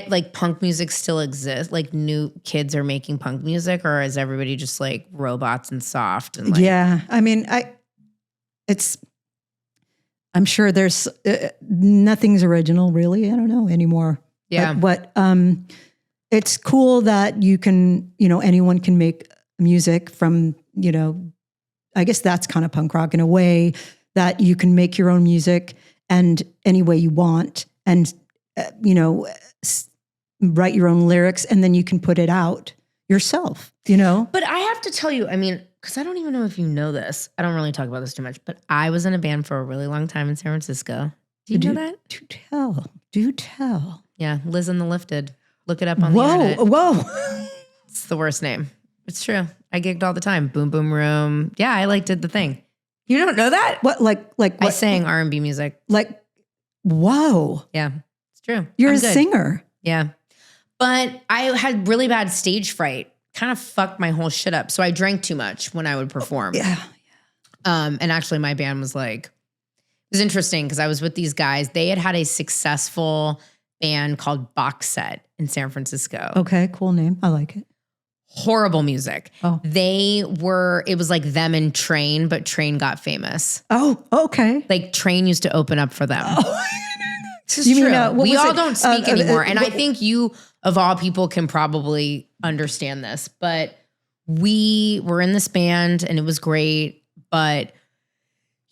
like punk music still exists? Like new kids are making punk music or is everybody just like robots and soft? And like, yeah. I mean, I'm sure there's nothing's original really. I don't know anymore. Yeah. But it's cool that you can, anyone can make music from, I guess that's kind of punk rock in a way that you can make your own music and any way you want and, write your own lyrics and then you can put it out yourself, But I have to tell you, I mean, because I don't even know if you know this. I don't really talk about this too much, but I was in a band for a really long time in San Francisco. Do you know that? Do tell. Yeah, Liz and the Lifted. Look it up on the internet. Whoa. It's the worst name. It's true. I gigged all the time. Boom Boom Room. Yeah, I did the thing. You don't know that? What like what? I sang R&B music. Like, whoa. Yeah, it's true. You're a singer. Yeah. But I had really bad stage fright. Kind of fucked my whole shit up. So I drank too much when I would perform. Yeah. And actually my band was like, it was interesting because I was with these guys. They had a successful band called Box Set in San Francisco. Okay, cool name. I like it. Horrible music. Oh. It was like them and Train, but Train got famous. Oh, okay. Like Train used to open up for them. Oh. This is true. We all don't speak anymore. And I think you of all people can probably understand this, but we were in this band and it was great, but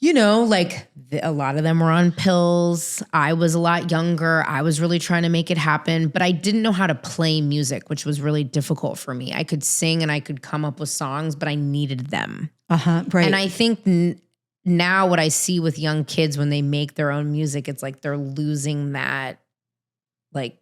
you know, like a lot of them were on pills. I was a lot younger. I was really trying to make it happen, but I didn't know how to play music, which was really difficult for me. I could sing and I could come up with songs, but I needed them. Right. And I think now what I see with young kids when they make their own music, it's like they're losing that, like,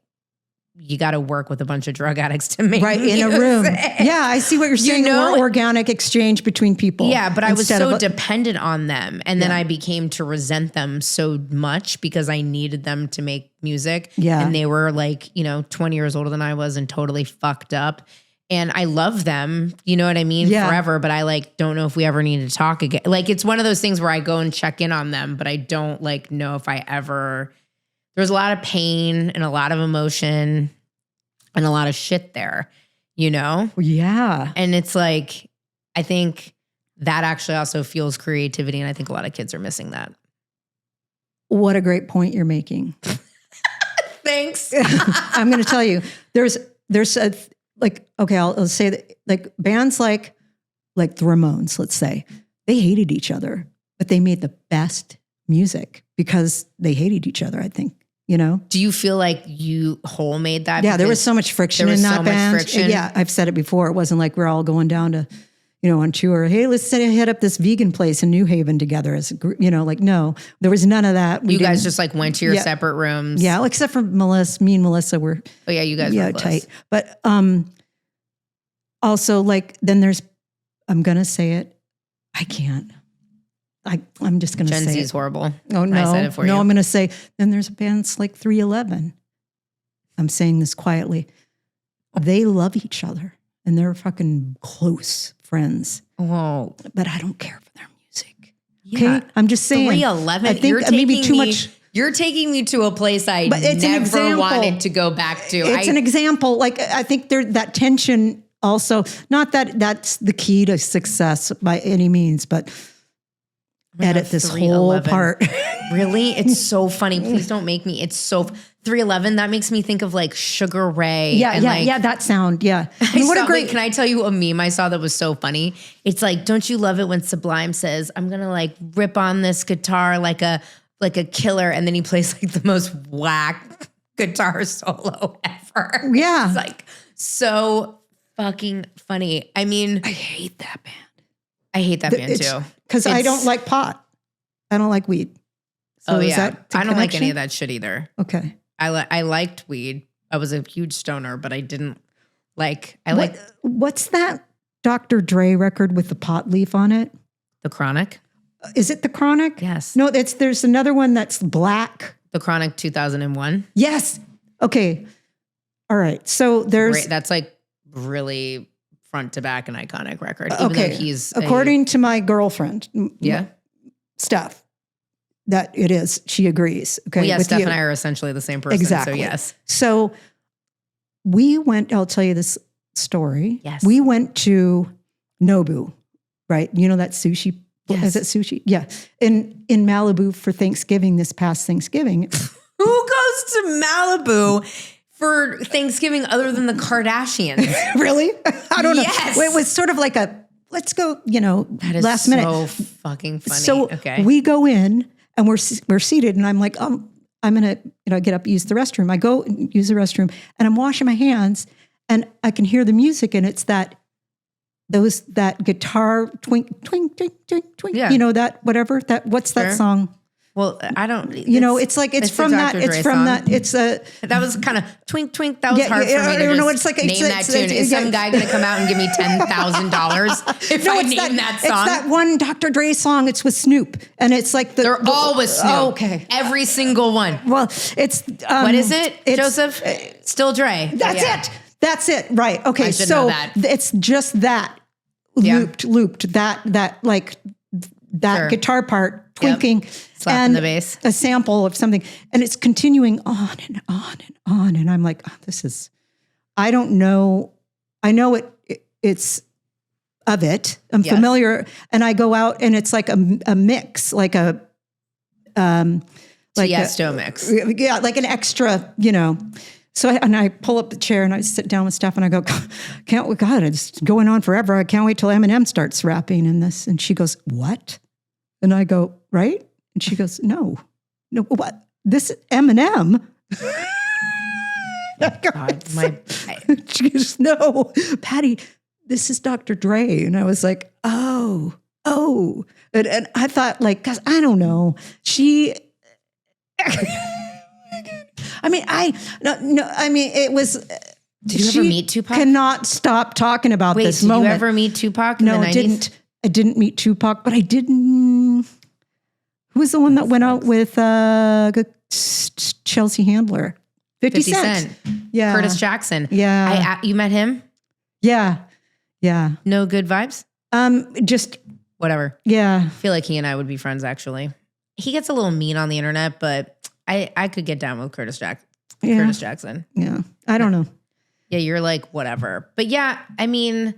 you got to work with a bunch of drug addicts to make music. In a room. Yeah, I see what you're saying. More organic exchange between people. Yeah, but I was so dependent on them. And then I became to resent them so much because I needed them to make music. Yeah. And they were like, 20 years older than I was and totally fucked up. And I love them, you know what I mean? Yeah. Forever, but I don't know if we ever need to talk again. Like, it's one of those things where I go and check in on them, but I don't know if I ever... There's a lot of pain and a lot of emotion and a lot of shit there, Yeah. And it's like, I think that actually also fuels creativity. And I think a lot of kids are missing that. What a great point you're making. Thanks. I'm going to tell you, there's a, I'll say that, like, bands like the Ramones, let's say, they hated each other, but they made the best music because they hated each other, I think. Do you feel like Hole made that? Yeah, there was so much friction in that band. Yeah, I've said it before. It wasn't like we're all going down to, on tour. Hey, let's hit up this vegan place in New Haven together. As no, there was none of that. You guys just went to your separate rooms. Yeah, except for Melissa. Me and Melissa were. Oh yeah, you guys were close. Tight. But also then there's. I'm gonna say it. I can't. I'm just going to say Gen Z is horrible. Oh, no. I said it for you. No, I'm going to say, then there's bands like 311. I'm saying this quietly. They love each other and they're fucking close friends. Whoa. But I don't care for their music. Yeah. Okay? I'm just saying. 311. I think maybe too much. You're taking me to a place I never wanted to go back to. It's an example. Like, I think that tension also, not that that's the key to success by any means, but edit this whole part. Really? It's so funny. Please don't make me. It's so 311. That makes me think of like Sugar Ray. Yeah, that sound. Yeah. Can I tell you a meme I saw that was so funny? It's like, don't you love it when Sublime says, I'm going to rip on this guitar like a killer. And then he plays the most whack guitar solo ever. Yeah. It's so fucking funny. I mean, I hate that band. I hate that band too. Because I don't like pot. I don't like weed. So I don't like any of that shit either. Okay. I liked weed. I was a huge stoner, but I didn't like. What's that Dr. Dre record with the pot leaf on it? The Chronic. Is it the Chronic? Yes. No, there's another one that's black. The Chronic 2001. Yes. Okay. All right. So there's that's really front to back an iconic record. Even though he's according to my girlfriend. Yeah. Steph, that it is. She agrees. Okay. Well, yeah, Steph and I are essentially the same person. Exactly. So yes. So we went, I'll tell you this story. Yes. We went to Nobu, right? You know that sushi? Yes. Is it sushi? Yeah. In Malibu for Thanksgiving, this past Thanksgiving. Who goes to Malibu for Thanksgiving other than the Kardashians? Really? I don't know. Yes. It was sort of like let's go, that is last minute. So fucking funny. So we go in and we're seated and I'm like, I'm going to, get up, use the restroom. I go use the restroom and I'm washing my hands and I can hear the music and it's that guitar twink, twink, twink, twink, twink. Yeah. What's that song? Well, I don't. It's from that. That was kind of twink twink. That was hard for me to name that tune. Is some guy going to come out and give me $10,000 if I name that song? It's that one Dr. Dre song. It's with Snoop, and it's like they're all with Snoop. Oh, okay, every single one. Well, it's what is it, Joseph? Still Dre. That's it. Right. Okay. So that. It's just that looped. That guitar part twinking and the bass, a sample of something, and it's continuing on and on and on. And I'm like, I don't know. I know it's of it. I'm familiar, and I go out and it's like a mix, like Tiesto mix. Yeah, like an extra, and I pull up the chair and I sit down with Steph and I go, God, it's going on forever. I can't wait till Eminem starts rapping in this. And she goes, what? And I go, right? And she goes, no, what? This Eminem? She goes, no, Patty, this is Dr. Dre. And I was like, oh. And I thought, like, cause I don't know. It was. Did you ever meet Tupac? Cannot stop talking about this moment. Did you ever meet Tupac in the 90s? I didn't meet Tupac, but I didn't. Who was the one that went out with Chelsea Handler? 50 Cent. Yeah. Curtis Jackson. Yeah. You met him? Yeah. No good vibes? Just whatever. Yeah. I feel like he and I would be friends, actually. He gets a little mean on the internet, but I could get down with Curtis Jackson. Yeah. I don't know. Yeah, you're like, whatever. But yeah, I mean,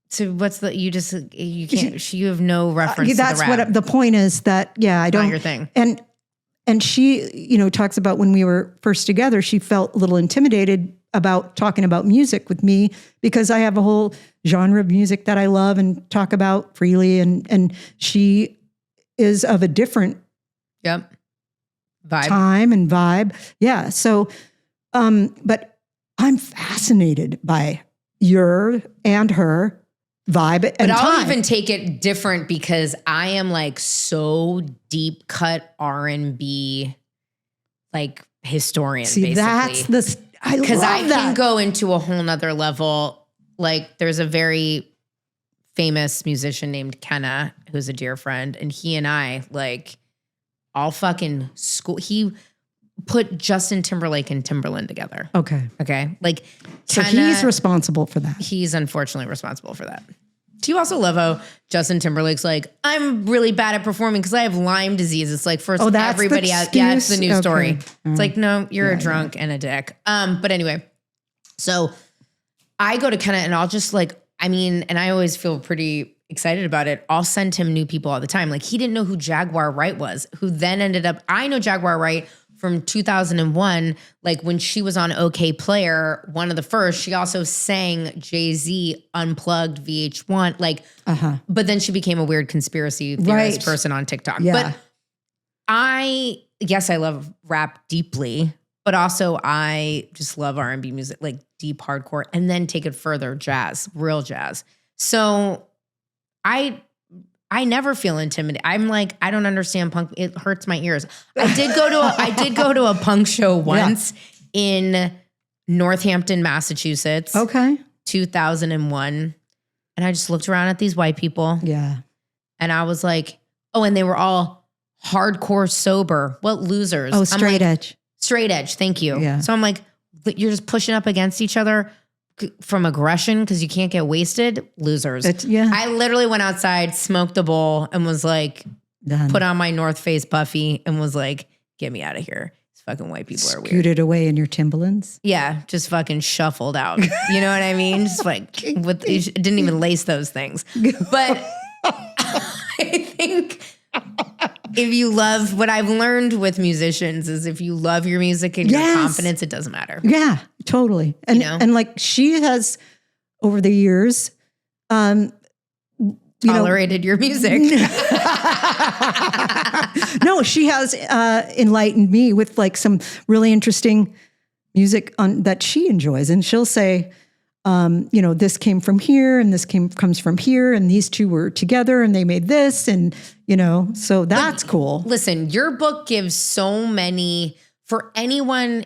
so you can't, you have no reference that's to the rap. what the point is that, I don't. Not your thing. And she, talks about when we were first together, she felt a little intimidated about talking about music with me because I have a whole genre of music that I love and talk about freely. And she is of a different vibe. Time and vibe. Yeah. So, but I'm fascinated by your and her vibe and but I'll time. even take it different because I am like so deep cut R&B like historian. See, basically. that's because I that. can go into a whole nother level. Like there's a very famous musician named Kenna who's a dear friend, and he and I like all fucking school. He put Justin Timberlake and Timberland together. Okay. Like, so he's responsible for that. He's unfortunately responsible for that. Do you also love how Justin Timberlake's like, I'm really bad at performing because I have Lyme disease. It's like, first everybody out. Yeah, it's the news story. It's like, no, you're a drunk and a dick. But anyway, so I go to Kenna and I'll just like, and I always feel pretty excited about it. I'll send him new people all the time. Like he didn't know who Jaguar Wright was, who then ended up, I know Jaguar Wright from 2001, like when she was on OK Player, one of the first, she also sang Jay-Z Unplugged VH1, like, but then she became a weird conspiracy theorist person on TikTok. Yeah. But I love rap deeply, but also I just love R&B music, like deep hardcore, and then take it further, jazz, real jazz. So I never feel intimidated. I'm like, I don't understand punk. It hurts my ears. I did go to a punk show once in Northampton, Massachusetts. Okay. 2001. And I just looked around at these white people. Yeah. And I was like, oh, and they were all hardcore sober. What losers. Oh, straight edge. Straight edge. Thank you. Yeah. So I'm like, you're just pushing up against each other from aggression because you can't get wasted. Losers. I literally went outside, smoked a bowl, and was like, put on my North Face Puffy and was like, get me out of here. These fucking white people are weird. Scooted away in your Timberlands? Yeah, just fucking shuffled out. You know what I mean? Just like, didn't even lace those things. But I think if you love, what I've learned with musicians is if you love your music and your confidence, it doesn't matter. Yeah, totally. And and like she has over the years tolerated your music. No, she has enlightened me with like some really interesting music that she enjoys. And she'll say, this came from here and this comes from here and these two were together and they made this and, so that's cool. Listen, your book gives so many, for anyone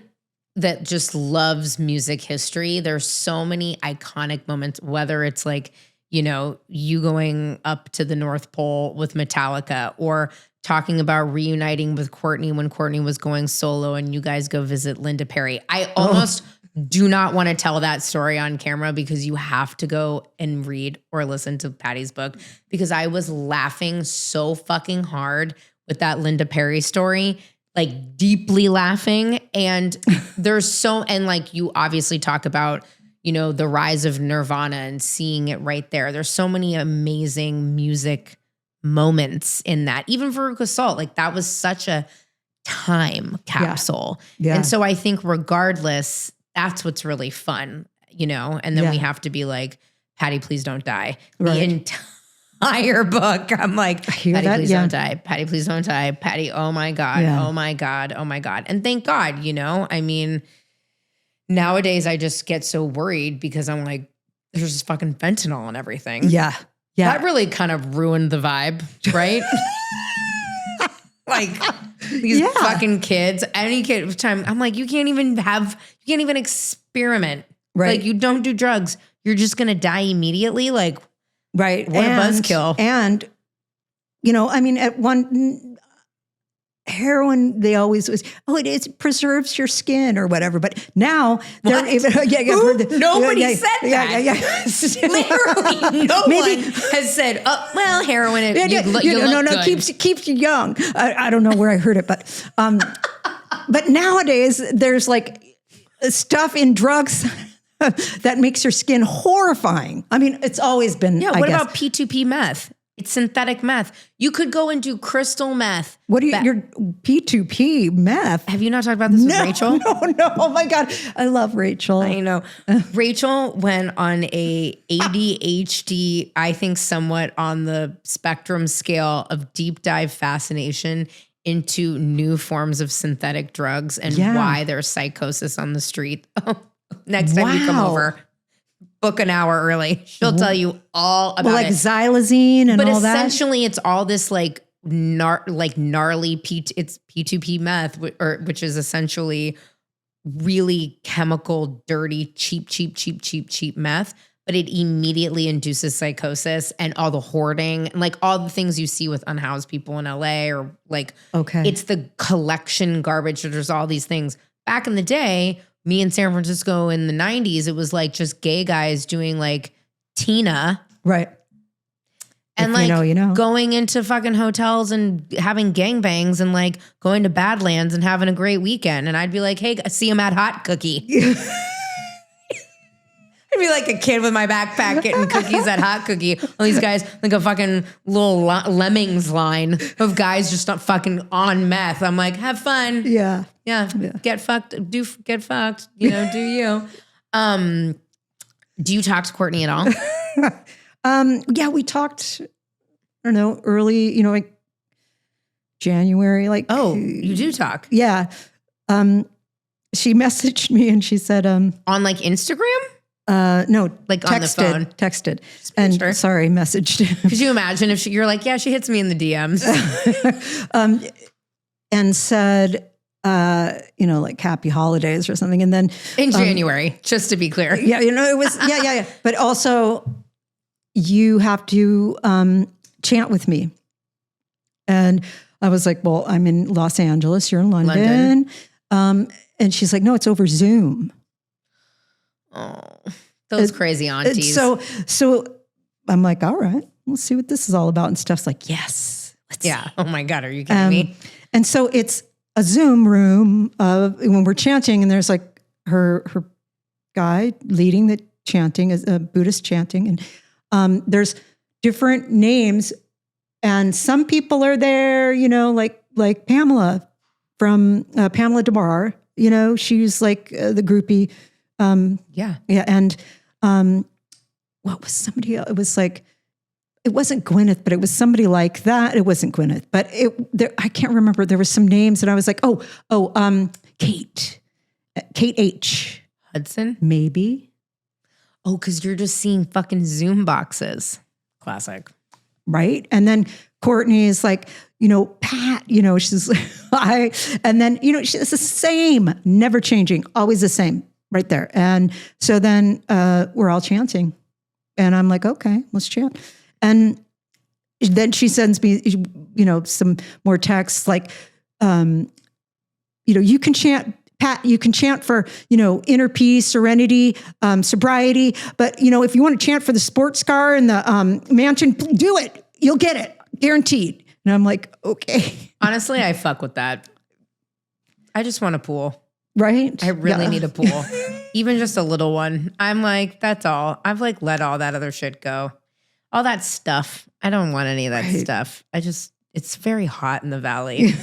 that just loves music history, there's so many iconic moments, whether it's like, you going up to the North Pole with Metallica or talking about reuniting with Courtney when Courtney was going solo and you guys go visit Linda Perry. I almost do not want to tell that story on camera because you have to go and read or listen to Patty's book because I was laughing so fucking hard with that Linda Perry story, like deeply laughing. And and like you obviously talk about, the rise of Nirvana and seeing it right there. There's so many amazing music moments in that. Even Veruca Salt, like that was such a time capsule. Yeah. And so I think regardless, that's what's really fun, you know? And then we have to be like, Patty, please don't die. Right. The entire book, I'm like, Patty, please don't die. Patty, please don't die. Patty, oh my God, oh my God, oh my God. And thank God, you know? I mean, nowadays I just get so worried because I'm like, there's just fucking fentanyl and everything. Yeah. Yeah. That really kind of ruined the vibe, right? Like these fucking kids, any kid time. I'm like, you can't even experiment. Right. Like you don't do drugs. You're just going to die immediately. Like, right. What a buzzkill. And, you know, I mean, at one heroin, they always was, it preserves your skin or whatever. But now they're even, nobody said that. Literally, no one has said, oh, well, heroin, you look good. Keeps you young. I don't know where I heard it, but nowadays there's like stuff in drugs that makes your skin horrifying. I mean, it's always been. Yeah. What about P2P meth? It's synthetic meth. You could go and do crystal meth. What do your P2P meth? Have you not talked about this with Rachel? No. Oh my God. I love Rachel. I know. Rachel went on a ADHD, I think somewhat on the spectrum scale of deep dive fascination into new forms of synthetic drugs and why there's psychosis on the street. Next time you come over. Book an hour early. She'll tell you all about like it. xylazine and all that. But essentially, it's all this like gnarly it's P2P meth, which is essentially really chemical, dirty, cheap meth. But it immediately induces psychosis and all the hoarding and like all the things you see with unhoused people in LA or like, it's the collection garbage. There's all these things. Back in the day, me in San Francisco in the 90s, it was like just gay guys doing like Tina. Right. And if like going into fucking hotels and having gangbangs and like going to Badlands and having a great weekend. And I'd be like, hey, see him at Hot Cookie. I'd be like a kid with my backpack getting cookies at Hot Cookie. All these guys, like a fucking little lemmings line of guys just not fucking on meth. I'm like, have fun. Yeah. Get fucked. Get fucked. You know, do you? Do you talk to Courtney at all? Yeah, we talked, I don't know, early, like January, like. Oh, you do talk? Yeah. She messaged me and she said, on like Instagram? No, like texted, on the phone. Texted. And sorry, messaged. Could you imagine if you're like, yeah, she hits me in the DMs. And said, like happy holidays or something. And then in January, just to be clear. Yeah, it was, yeah. But also you have to chant with me. And I was like, well, I'm in Los Angeles, you're in London. And she's like, no, it's over Zoom. Oh, those crazy aunties. So I'm like, all right, we'll see what this is all about. And Steph's like, yes. Let's see. Oh my God, are you kidding me? And so it's a Zoom room when we're chanting, and there's like her guy leading the chanting, is a Buddhist chanting, and there's different names, and some people are there, like Pamela from Pamela DeMar. She's like the groupie. Yeah. And what was somebody else? It was like, it wasn't Gwyneth, but it was somebody like that. It wasn't Gwyneth, but I can't remember. There were some names and I was like, Kate H. Hudson? Maybe. Oh, because you're just seeing fucking Zoom boxes. Classic. Right. And then Courtney is like, Pat, she's and then, she's the same, never changing, always the same. Right there. And so then we're all chanting. And I'm like, okay, let's chant. And then she sends me, some more texts like, you can chant, Pat, you can chant for, inner peace, serenity, sobriety. But, if you want to chant for the sports car and the mansion, do it. You'll get it. Guaranteed. And I'm like, okay. Honestly, I fuck with that. I just want a pool. Right? I really need a pool. Even just a little one. I'm like, that's all. I've like let all that other shit go. All that stuff. I don't want any of that stuff. it's very hot in the valley.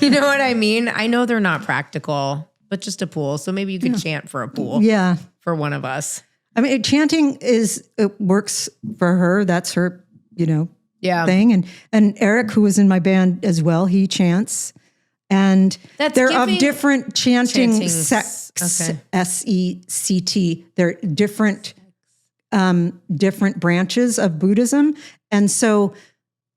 You know what I mean? I know they're not practical, but just a pool. So maybe you could chant for a pool. Yeah. For one of us. I mean, chanting it works for her. That's her, thing. And Eric, who was in my band as well, he chants. And they're of different chanting sects, okay. S-E-C-T. They're different branches of Buddhism. And so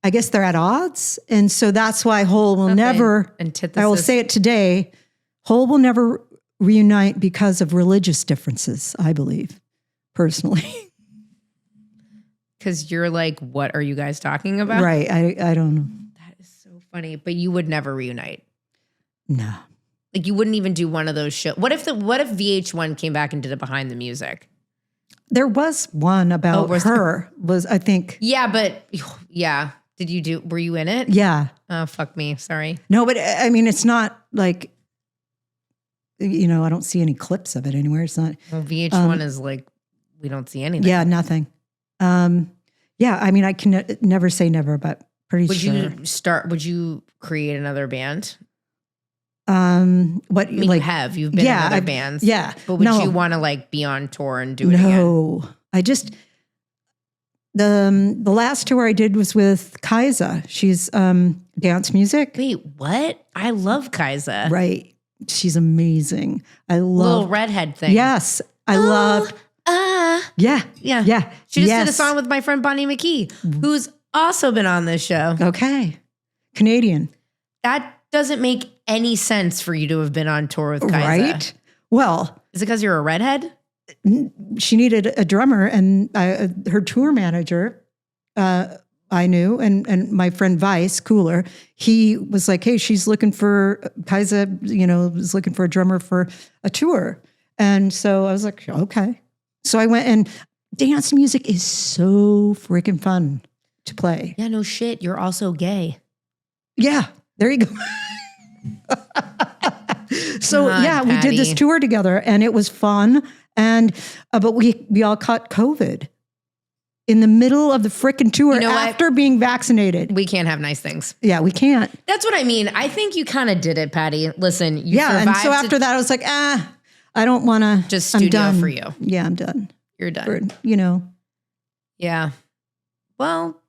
I guess they're at odds. And so that's why Whole will never, I will say it today, Whole will never reunite because of religious differences, I believe, personally. Because you're like, what are you guys talking about? Right. I don't know. That is so funny. But you would never reunite. No. Like you wouldn't even do one of those shows. What if VH1 came back and did it behind the music? There was one about her, I think. Yeah, but yeah. Were you in it? Yeah. Oh, fuck me. Sorry. No, but I mean, it's not like, I don't see any clips of it anywhere. It's not. Well, VH1 is like, we don't see anything. Yeah, nothing. Yeah, I mean, I can never say never, but pretty sure. Would you create another band? What I mean, you've been in other bands. Yeah. But would you want to like be on tour and do it again? No, I just, the last tour I did was with Kaisa. She's, dance music. Wait, what? I love Kaisa. Right. She's amazing. I love. Little redhead thing. Yes. I love. Yeah. Yeah. Yeah. She just did a song with my friend Bonnie McKee, who's also been on this show. Okay. Canadian. That doesn't make any sense for you to have been on tour with Kaisa. Right. Well. Is it because you're a redhead? She needed a drummer, and her tour manager, I knew, and my friend Vice, Cooler, he was like, hey, she's looking for, Kaisa, was looking for a drummer for a tour. And so I was like, okay. So I went, and dance music is so freaking fun to play. Yeah, no shit. You're also gay. Yeah, there you go. So Patty. we did this tour together, and it was fun. And but we all caught COVID in the middle of the freaking tour after being vaccinated. We can't have nice things. Yeah, we can't. That's what I mean. I think you kind of did it, Patty. Listen, you survived. And so after that, I was like, I don't want to. Just studio I'm done. for you. Yeah, I'm done. You're done. Yeah. Well,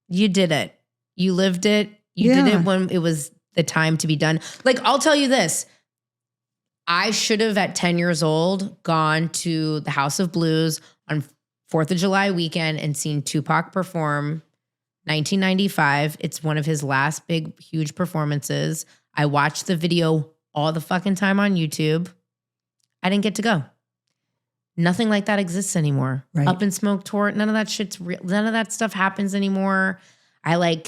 you did it. You lived it. You did it when it was the time to be done. Like, I'll tell you this. I should have at 10 years old gone to the House of Blues on 4th of July weekend and seen Tupac perform 1995. It's one of his last big, huge performances. I watched the video all the fucking time on YouTube. I didn't get to go. Nothing like that exists anymore. Right. Up in Smoke tour, none of that shit's real. None of that stuff happens anymore. I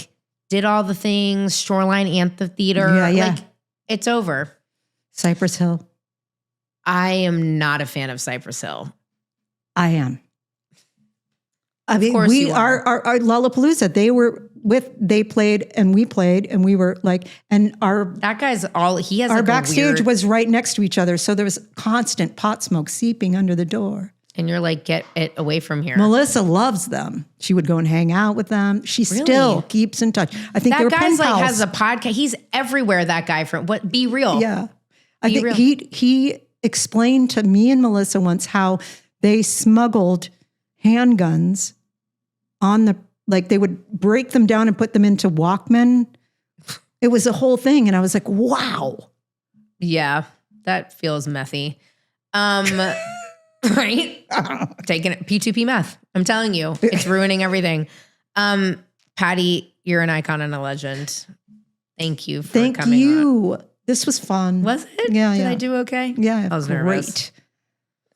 did all the things, Shoreline Amphitheater. Yeah. It's over. Cypress Hill. I am not a fan of Cypress Hill. I am. I mean, we are our Lollapalooza. They played and we played, and we were like, and that guy's he has our backstage was right next to each other, so there was constant pot smoke seeping under the door. And you're like, get it away from here. Melissa loves them. She would go and hang out with them. She still keeps in touch. I think that guy's has a podcast. He's everywhere. That guy from what? Be Real. Yeah, I think he explained to me and Melissa once how they smuggled handguns on they would break them down and put them into Walkman. It was a whole thing. And I was like, wow. Yeah, that feels methy. Right? Taking it, P2P meth. I'm telling you, it's ruining everything. Patty, you're an icon and a legend. Thank you for coming on. Thank you. This was fun. Was it? Yeah. Did I do okay? Yeah. I was nervous. Great.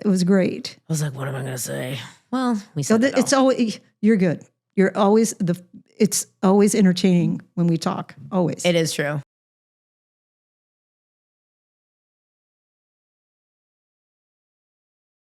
It was great. I was like, what am I going to say? Well, we said it's always, you're good. You're always it's always entertaining when we talk. Always. It is true.